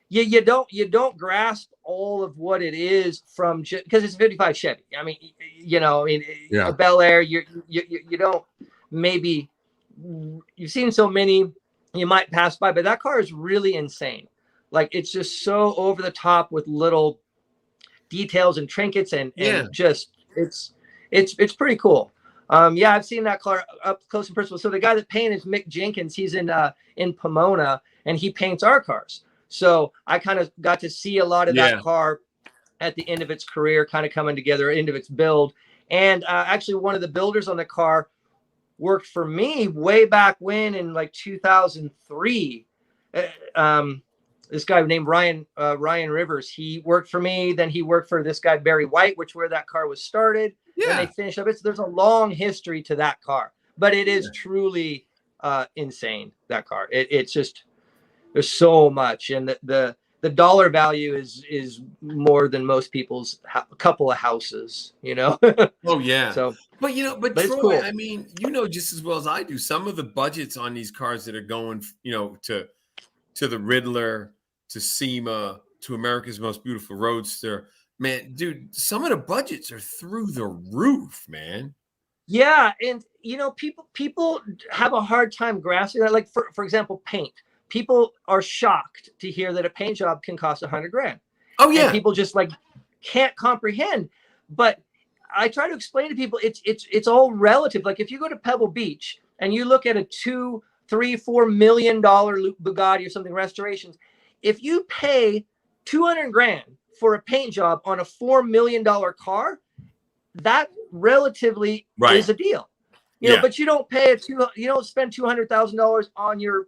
you don't grasp all of what it is from because it's a 55 Chevy. I mean, a Bel Air, you don't, maybe you've seen so many you might pass by, but that car is really insane. Like, it's just so over the top with little details and trinkets and just it's pretty cool. I've seen that car up close and personal. So the guy that painted is Mick Jenkins. He's in Pomona, and he paints our cars. So I kind of got to see a lot of that car at the end of its career, kind of coming together, end of its build. And actually, one of the builders on the car worked for me way back when in like 2003. This guy named Ryan Rivers, he worked for me. Then he worked for this guy, Barry White, where that car was started. Yeah. Then they finished up. There's a long history to that car, but it is truly insane, that car. It's just, there's so much. And the dollar value is more than most people's couple of houses, you know? Oh yeah. So, but but Troy, it's cool. I mean, just as well as I do, some of the budgets on these cars that are going, to the Riddler, to SEMA, to America's Most Beautiful Roadster, man, dude, some of the budgets are through the roof, man. Yeah, and people have a hard time grasping that. Like for example, paint. People are shocked to hear that a paint job can cost $100,000. Oh yeah, and people just like can't comprehend. But I try to explain to people it's all relative. Like if you go to Pebble Beach and you look at a $2, $3, $4 million Bugatti or something restorations, if you pay $200,000 for a paint job on a $4 million car, that relatively is a deal. You know, but you don't you don't spend $200,000 on your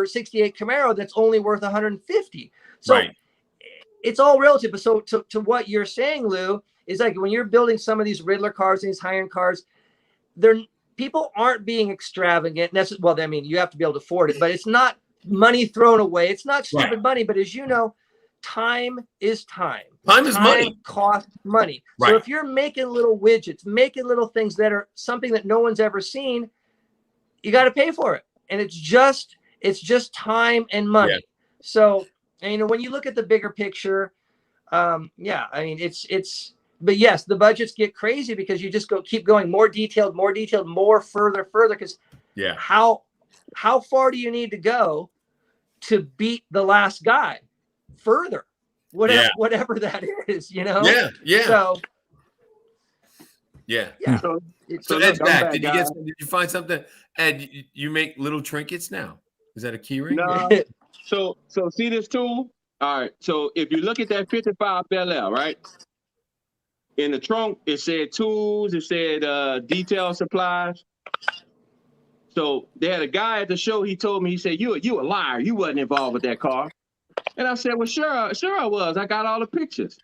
68 Camaro that's only worth $150,000. So it's all relative. But so to what you're saying, Lou, is like when you're building some of these Riddler cars and these high-end cars, people aren't being extravagant. Well, I mean, you have to be able to afford it, but it's not money thrown away. It's not stupid money, but as you know, time is time. Time is money. Costs money. Right. So if you're making little widgets, making little things that are something that no one's ever seen, you got to pay for it. And it's just time and money. Yeah. So, and, when you look at the bigger picture, I mean, but yes, the budgets get crazy because you just keep going more detailed, more further. Because how far do you need to go to beat the last guy? Further, whatever that is, you know? Yeah. So, So Ed's back. Did you find something? Ed, you make little trinkets now. Is that a key ring? No. So see this tool? All right. So if you look at that 55 Bel Air, right? In the trunk, it said tools, it said detail supplies. So they had a guy at the show, he told me, he said, you a liar. You wasn't involved with that car. And I said, well, sure I was. I got all the pictures.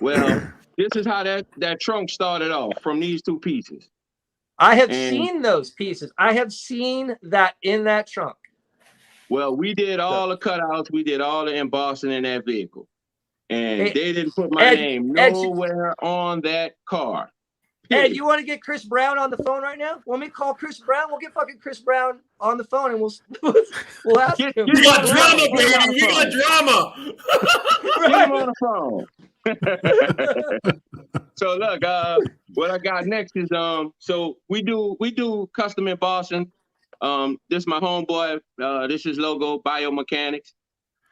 Well, this is how that trunk started off, from these two pieces. I have seen those pieces. I have seen that in that trunk. Well, we did all the cutouts. We did all the embossing in that vehicle. And they didn't put my name nowhere on that car. Ed, you want to get Chris Brown on the phone right now? Want me to call Chris Brown? We'll get fucking Chris Brown on the phone and we'll ask him. We got drama, baby. We got drama. Get him on the phone. So look, what I got next is so we do custom embossing. This is my homeboy. This is logo Biomechanics.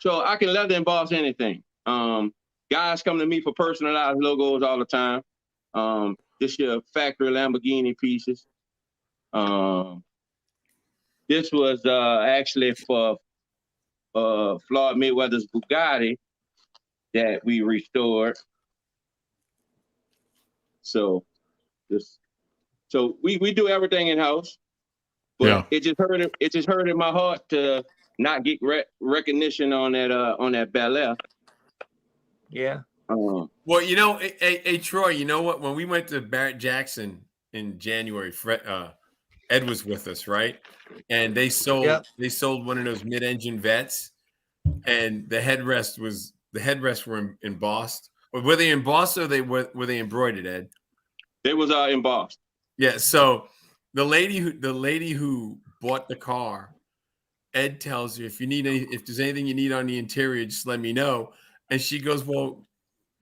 So I can leather emboss anything. Guys come to me for personalized logos all the time. This your factory Lamborghini pieces. This was actually for Floyd Mayweather's Bugatti that we restored. So we do everything in house. But it just hurt in my heart to not get recognition on that Bel Air. Yeah. Well, hey, Troy, you know what? When we went to Barrett-Jackson in January, Ed was with us, right? And they sold one of those mid-engine vets, and the headrests were embossed. Were they embossed or were they embroidered, Ed? They was embossed. Yeah. So the lady who bought the car, Ed tells her, if there's anything you need on the interior, just let me know. And she goes, well,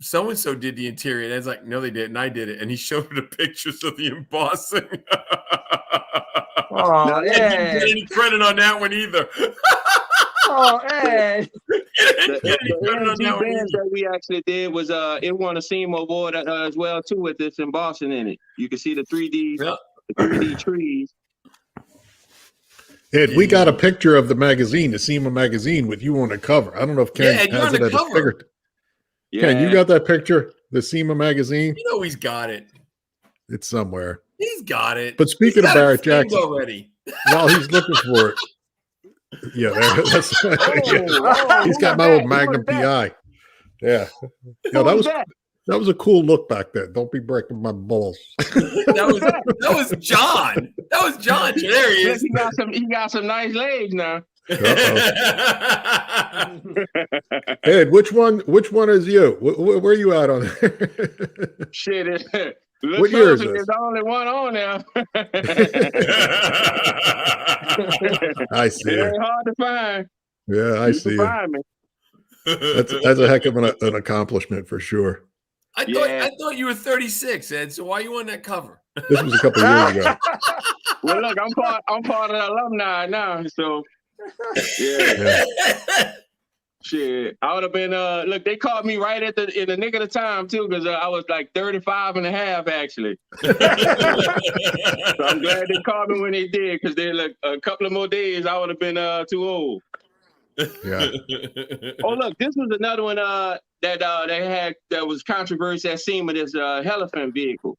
so-and-so did the interior. And Ed's like, no, they didn't. I did it. And he showed her the pictures of the embossing. Oh, Ed didn't get any credit on that one either. Oh, Ed. The bands that we actually did was it won a SEMA award as well too with this embossing in it. You can see the 3D trees. Ed, we got a picture of the magazine, the SEMA magazine, with you on the cover. I don't know if Ken has it as a figure. Yeah. Ken, you got that picture, the SEMA magazine? He's got it. It's somewhere. He's got it. But speaking of Barrett framed Jackson, already. while he's looking for it, yeah, that's yeah. He's got my old Magnum PI. Yeah, that was a cool look back then. Don't be breaking my balls. that was John. That was John. There he is. He got some nice legs now. Ed, which one is you? Where are you at on it? Shit, what year is this? There's only one on there. I see. It ain't hard to find. Yeah, I see. Find me. That's a heck of an accomplishment for sure. I thought you were 36, Ed. So why are you on that cover? This was a couple of years ago. Well, look, I'm part of the alumni now, so yeah. Shit, I would have been. Look, they caught me right in the nick of the time too, because I was like 35 and a half actually. So I'm glad they caught me when they did, because they like a couple of more days I would have been too old. Yeah. Oh, look, this was another one that they had that was controversy at SEMA. This elephant vehicle.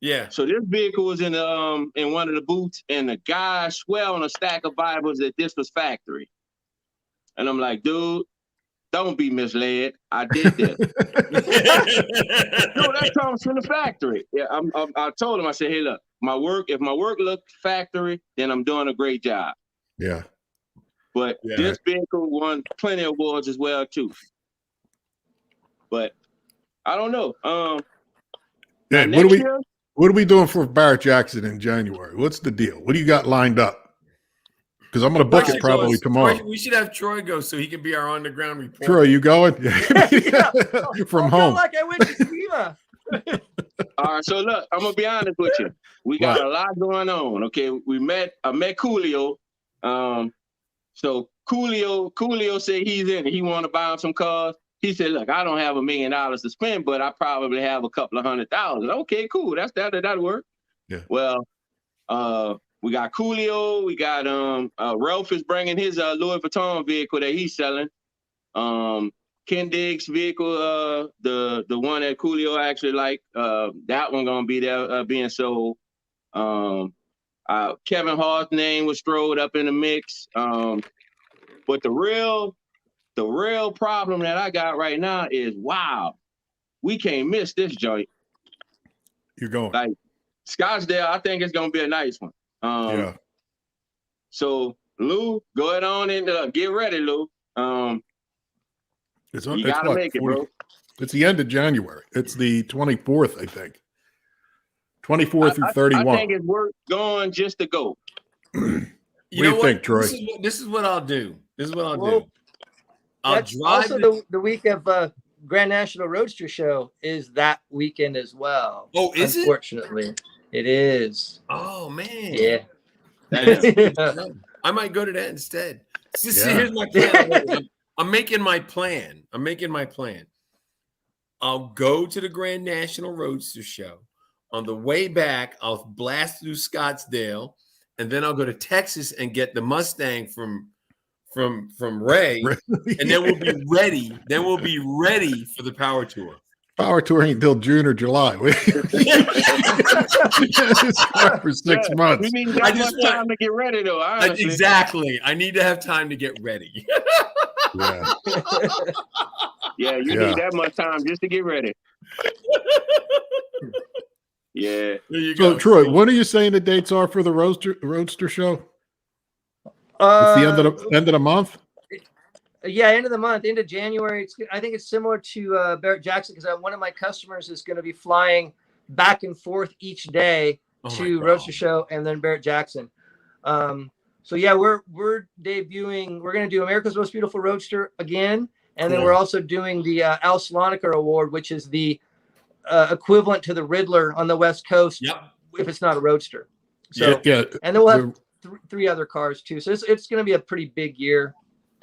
Yeah. So this vehicle was in one of the booths, and the guy swear on a stack of Bibles that this was factory. And I'm like, dude, don't be misled. I did this. No, that comes from the factory. Yeah, I told him, I said, hey, look, if my work looks factory, then I'm doing a great job. Yeah. But this vehicle won plenty of awards as well too. But I don't know. Yeah, what are we doing for Barrett Jackson in January? What's the deal? What do you got lined up? Because I'm going to book it probably tomorrow. We should have Troy go so he can be our on-the-ground reporter. Troy, you going? From home. Like I went to SEMA. All right, so look, I'm gonna be honest with you. We got a lot going on. Okay, I met Coolio. So Coolio said he's in it. He want to buy him some cars. He said, look, I don't have $1 million to spend, but I probably have a couple of $100,000. Okay, cool. That'll work. Yeah. Well, we got Coolio. We got Ralph is bringing his Louis Vuitton vehicle that he's selling. Ken Diggs' vehicle, the one that Coolio actually liked, that one gonna be there being sold. Kevin Hart's name was thrown up in the mix. But the real problem that I got right now is, wow, we can't miss this joint. You're going. Like Scottsdale, I think it's gonna be a nice one. Yeah. So Lou, go ahead on and get ready, Lou. You gotta make it, bro. It's the end of January. It's the 24th, I think. 24 through 31. I think it's worth going just to go. What do you think, Troy? This is what I'll do. I'll drive. Also, the week of Grand National Roadster Show is that weekend as well. Oh, is it? Unfortunately, it is. Oh man. Yeah. I might go to that instead. See, here's my plan. I'm making my plan. I'll go to the Grand National Roadster Show. On the way back, I'll blast through Scottsdale, and then I'll go to Texas and get the Mustang from Ray, and then we'll be ready. Then we'll be ready for the Power Tour. Power Tour ain't till June or July. For 6 months. We need that much time to get ready, though. Honestly. Exactly. I need to have time to get ready. Yeah. Yeah, you need that much time just to get ready. Yeah. So, Troy, what are you saying the dates are for the Roadster Show? It's the end of the month. Yeah, end of the month, end of January. I think it's similar to Barrett Jackson, because one of my customers is going to be flying back and forth each day to Roadster Show and then Barrett Jackson. So yeah, we're debuting. We're going to do America's Most Beautiful Roadster again, and then we're also doing the Al Slonaker Award, which is the equivalent to the Riddler on the West Coast. Yep. If it's not a Roadster. So and then we'll have three other cars too. So it's going to be a pretty big year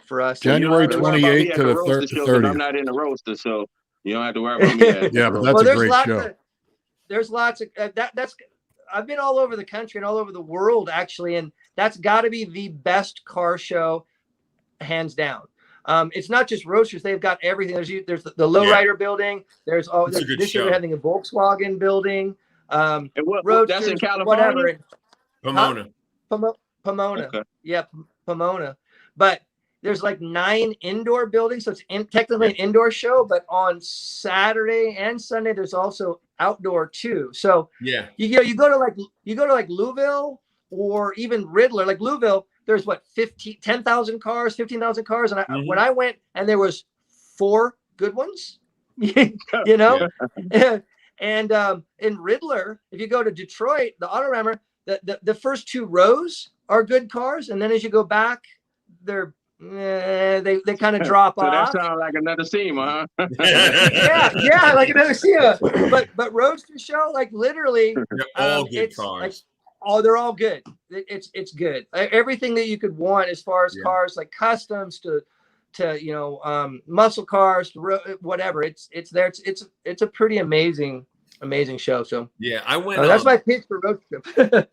for us. January 28th to the 30th. I'm not in the Roadster, so you don't have to worry about me. Yeah, but that's a great show. There's lots of that's. I've been all over the country and all over the world actually, and that's got to be the best car show, hands down. It's not just Roadsters; they've got everything. There's the Lowrider building. There's this year we're having a Volkswagen building. And that's Roadsters, in California? whatever. Pomona. Pomona. Okay. Yeah, Pomona. But there's like 9 indoor buildings, so it's technically an indoor show. But on Saturday and Sunday, there's also outdoor too. So Yeah. you go to like Louisville or even Riddler. Like Louisville, there's what 10,000 cars, 15,000 cars, and when I went, and there was 4 good ones. You know, and in Riddler, if you go to Detroit, the Autorama, the first 2 rows are good cars, and then as you go back, they're they kind of drop So off. that sounds like another SEMA, huh? yeah, like another SEMA. But Roadster Show, like literally, they're all good cars. Like, they're all good. It's good. Everything that you could want as far as cars, like customs to muscle cars, to whatever. It's there. It's a pretty amazing show. So yeah, I went. That's my pitch for Road Trip.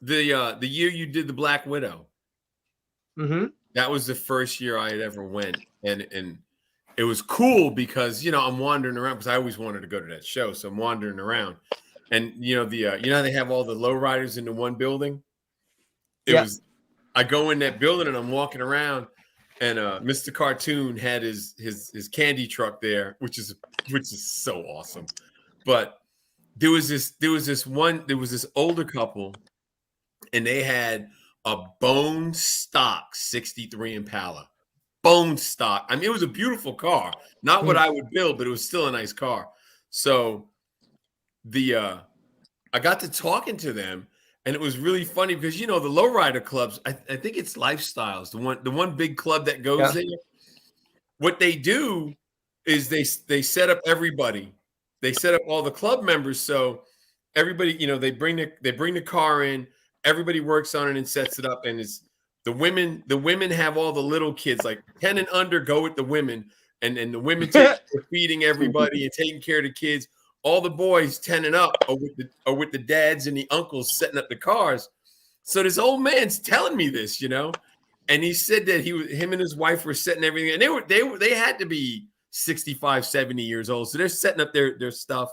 The year you did the Black Widow. Mm-hmm. That was the first year I had ever went, and it was cool because I'm wandering around because I always wanted to go to that show, so I'm wandering around, and how they have all the lowriders in the one building. I go in that building and I'm walking around, and Mr. Cartoon had his candy truck there, which is so awesome. But there was this older couple, and they had a bone stock 63 Impala. Bone stock. I mean, it was a beautiful car. Not what I would build, but it was still a nice car. So I got to talking to them, and it was really funny because the lowrider clubs, I think it's Lifestyles, the one big club that goes there. What they do is they set up everybody. They set up all the club members, so everybody, they bring the car in. Everybody works on it and sets it up, and it's the women have all the little kids, like 10 and under, go with the women, and the women feeding everybody and taking care of the kids. All the boys 10 and up are with the dads and the uncles setting up the cars. So this old man's telling me this, and he said that him and his wife were setting everything, and they had to be 65, 70 years old, so they're setting up their stuff,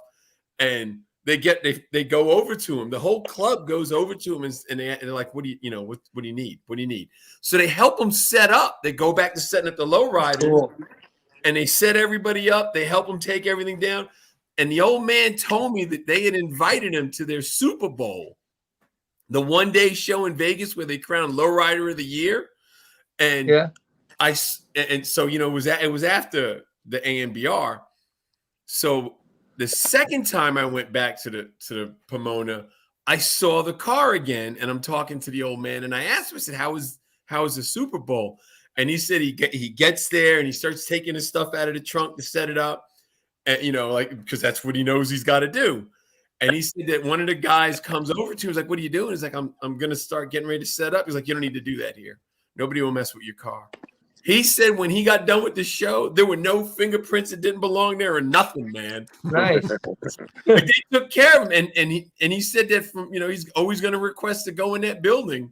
and they go over to him. The whole club goes over to him, and they're like, "What do you what do you need? What do you need?" So they help him set up. They go back to setting up the lowrider, and they set everybody up. They help him take everything down. And the old man told me that they had invited him to their Super Bowl, the one-day show in Vegas where they crowned Lowrider of the Year. And so it was after the AMBR. So the second time I went back to the Pomona, I saw the car again, and I'm talking to the old man, and I asked him, I said, how is the Super Bowl? And he said he gets there and he starts taking his stuff out of the trunk to set it up, and because that's what he knows he's got to do. And he said that one of the guys comes over to him, he's like, "What are you doing?" He's like, I'm gonna start getting ready to set up. He's like, "You don't need to do that here. Nobody will mess with your car." He said when he got done with the show, there were no fingerprints that didn't belong there or nothing, man. Nice. But they took care of him, and he said that he's always going to request to go in that building,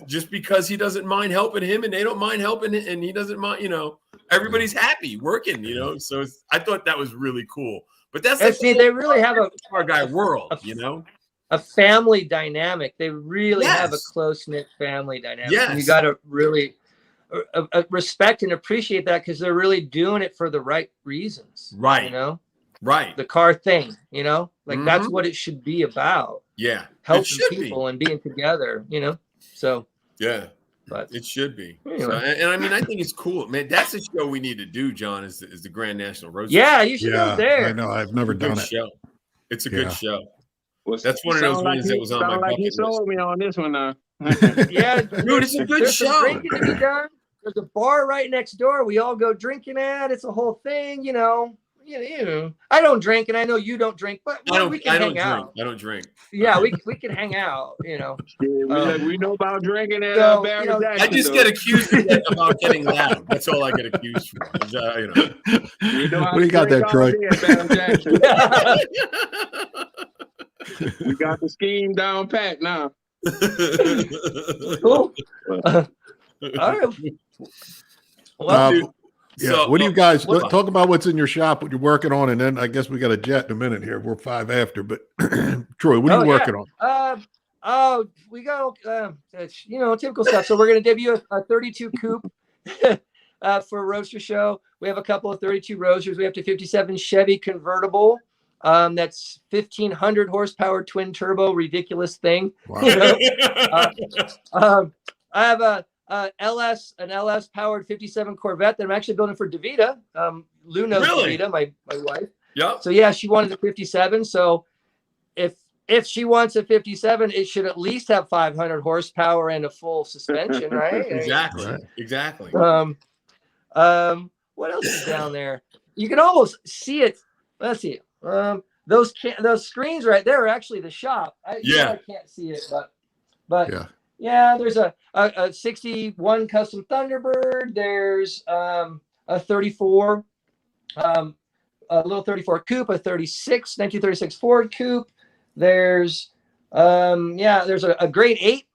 just because he doesn't mind helping him, and they don't mind helping him, and he doesn't mind. Everybody's happy working. So I thought that was really cool. But they really have a car guy world, a family dynamic. They really have a close-knit family dynamic. Yes. And you got to really respect and appreciate that, because they're really doing it for the right reasons. Right. Right. The car thing, that's what it should be about. Yeah. Helping people and being together, So yeah. But it should be. Anyway. So, and I mean, I think it's cool, man. That's a show we need to do, John. Is the Grand National Road? Yeah, you should go there. I know. I've never done it. Show. It's a good show. Well, that's one of those ones that was on my bucket list. Sold me on this one now. Yeah, dude, it's a good there's show. Some drinking to be done. There's a bar right next door. We all go drinking at. It's a whole thing, I don't drink, and I know you don't drink, but we can hang out. I don't drink. Yeah, we can hang out. Yeah, we know about drinking at Barry Jackson. I just get accused about getting loud. That's all I get accused for. What do you got there, Troy? We got the scheme down pat now. Cool. All right. Well, Yeah. So, what do you guys what- talk about? What's in your shop? What you're working on, and then I guess we got a jet in a minute here. We're 5 after, but Troy, what are you working on? We got it's, typical stuff. So we're going to debut a 32 coupe for a roadster show. We have a couple of 32 roadsters. We have a 57 Chevy convertible. That's 1,500 horsepower twin turbo, ridiculous thing. Wow. I have an LS powered 57 Corvette that I'm actually building for Davita. Lou knows Davita, my wife. Yeah. So yeah, she wanted a 57. So if she wants a 57, it should at least have 500 horsepower and a full suspension, right? Exactly. What else is down there? You can almost see it. Let's see. Those screens right there are actually the shop. I can't see it, but yeah, there's a 61 custom Thunderbird. There's a 34, a little 34 coupe, a 1936 Ford coupe. There's there's a grade 8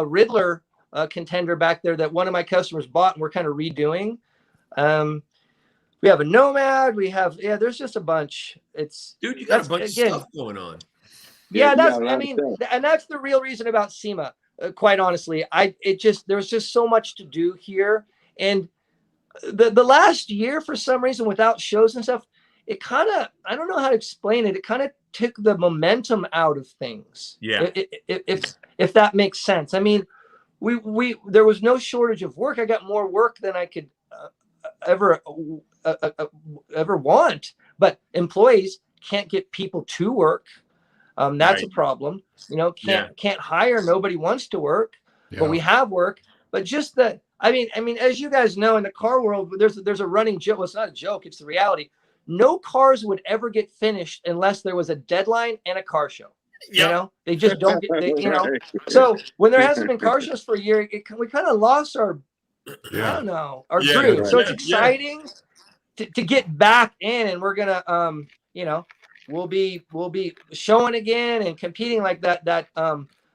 Riddler contender back there that one of my customers bought, and we're kind of redoing. We have a Nomad. We have there's just a bunch. Dude, you got a bunch of stuff going on. Yeah, and that's the real reason about SEMA. Quite honestly, there was just so much to do here, and the last year, for some reason, without shows and stuff, it kind of, I don't know how to explain it. It kind of took the momentum out of things. Yeah. If that makes sense. I mean, there was no shortage of work. I got more work than I could ever want, but employees can't get people to work. That's a problem. Can't hire. Nobody wants to work, but we have work. But just that, I mean, as you guys know, in the car world, there's a running joke. Well, it's not a joke. It's the reality. No cars would ever get finished unless there was a deadline and a car show. They just don't get, So when there hasn't been car shows for a year, we kind of lost our, I don't know, our groove. So it's exciting to get back in, and we're going to, we'll be showing again and competing like that. The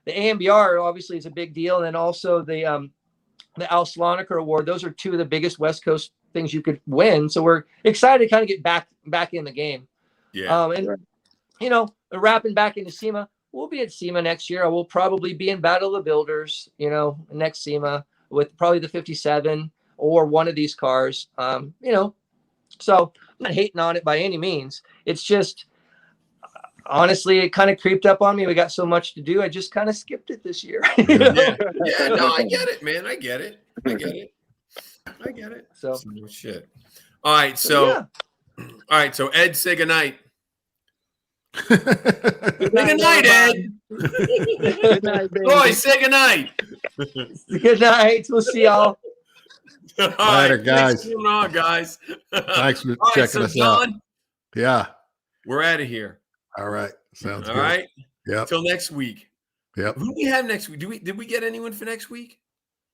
AMBR obviously is a big deal. And then also the Al Slonaker Award. Those are two of the biggest West Coast things you could win. So we're excited to kind of get back in the game. Yeah. Wrapping back into SEMA, we'll be at SEMA next year. I will probably be in Battle of the Builders, next SEMA with probably the 57 or one of these cars. So I'm not hating on it by any means. It's just, honestly, it kind of creeped up on me. We got so much to do. I just kind of skipped it this year. No, I get it, man. I get it. So shit. All right. So Ed, say goodnight. Say goodnight, Ed. Good night, baby. Boy, say goodnight. Good night. We'll see y'all. Later, guys. Thanks for coming on, guys. Thanks for All right, checking so us John, out. Yeah. we're out of here. All right. Sounds All good. right. Yep. Till next week. Yep. Who do we have next week? Did we get anyone for next week?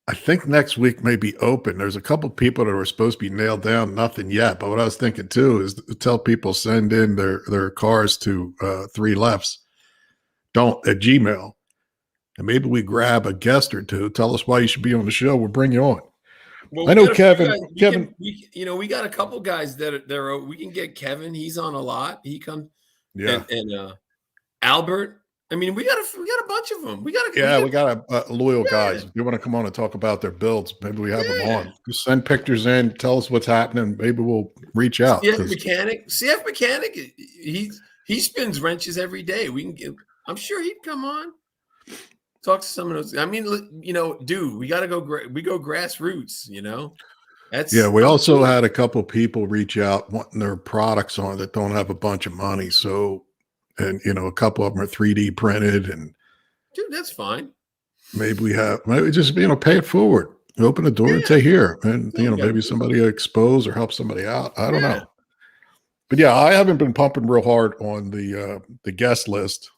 I think next week may be open. There's a couple people that were supposed to be nailed down. Nothing yet. But what I was thinking too is to tell people send in their cars to 3 Lefts. At Gmail. And maybe we grab a guest or two. Tell us why you should be on the show. We'll bring you on. Well, I know Kevin. We got a couple guys that are. We can get Kevin. He's on a lot. He comes. Yeah. And Albert. I mean, we got a bunch of them. We got a loyal guys. If you want to come on and talk about their builds, maybe we have them on. Just send pictures in. Tell us what's happening. Maybe we'll reach out. CF Mechanic. He spins wrenches every day. I'm sure he'd come on. Talk to some of those. I mean, dude, we got to go. We go grassroots. We also had a couple people reach out wanting their products on that don't have a bunch of money. So, and a couple of them are 3D printed, and dude, that's fine. Maybe just pay it forward. Open the door and say here, and maybe somebody expose or help somebody out. I don't know. But yeah, I haven't been pumping real hard on the guest list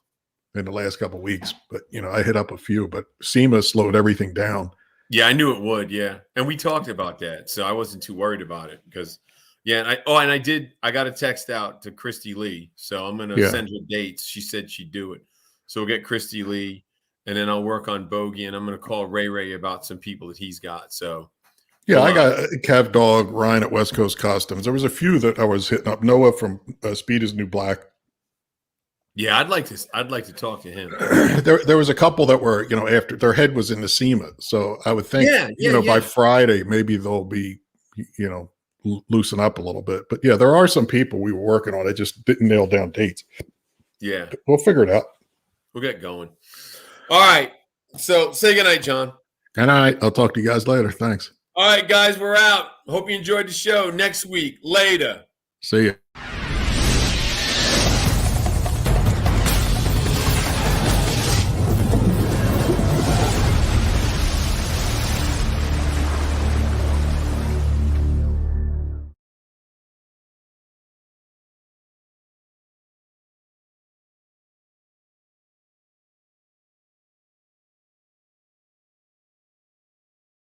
in the last couple of weeks, but I hit up a few, but SEMA slowed everything down. Yeah, I knew it would. Yeah. And we talked about that. So I wasn't too worried about it because, I got a text out to Christy Lee. So I'm going to send her dates. She said she'd do it. So we'll get Christy Lee and then I'll work on Bogey and I'm going to call Ray about some people that he's got. So Yeah, I got Cav Dog, Ryan at West Coast Customs. There was a few that I was hitting up. Noah from Speed is New Black. Yeah, I'd like to talk to him. There was a couple that were, after their head was in the SEMA. So I would think, by Friday, maybe they'll be, loosen up a little bit. But yeah, there are some people we were working on. I just didn't nail down dates. Yeah. We'll figure it out. We'll get going. All right. So say goodnight, John. Good night. I'll talk to you guys later. Thanks. All right, guys, we're out. Hope you enjoyed the show. Next week, later. See ya.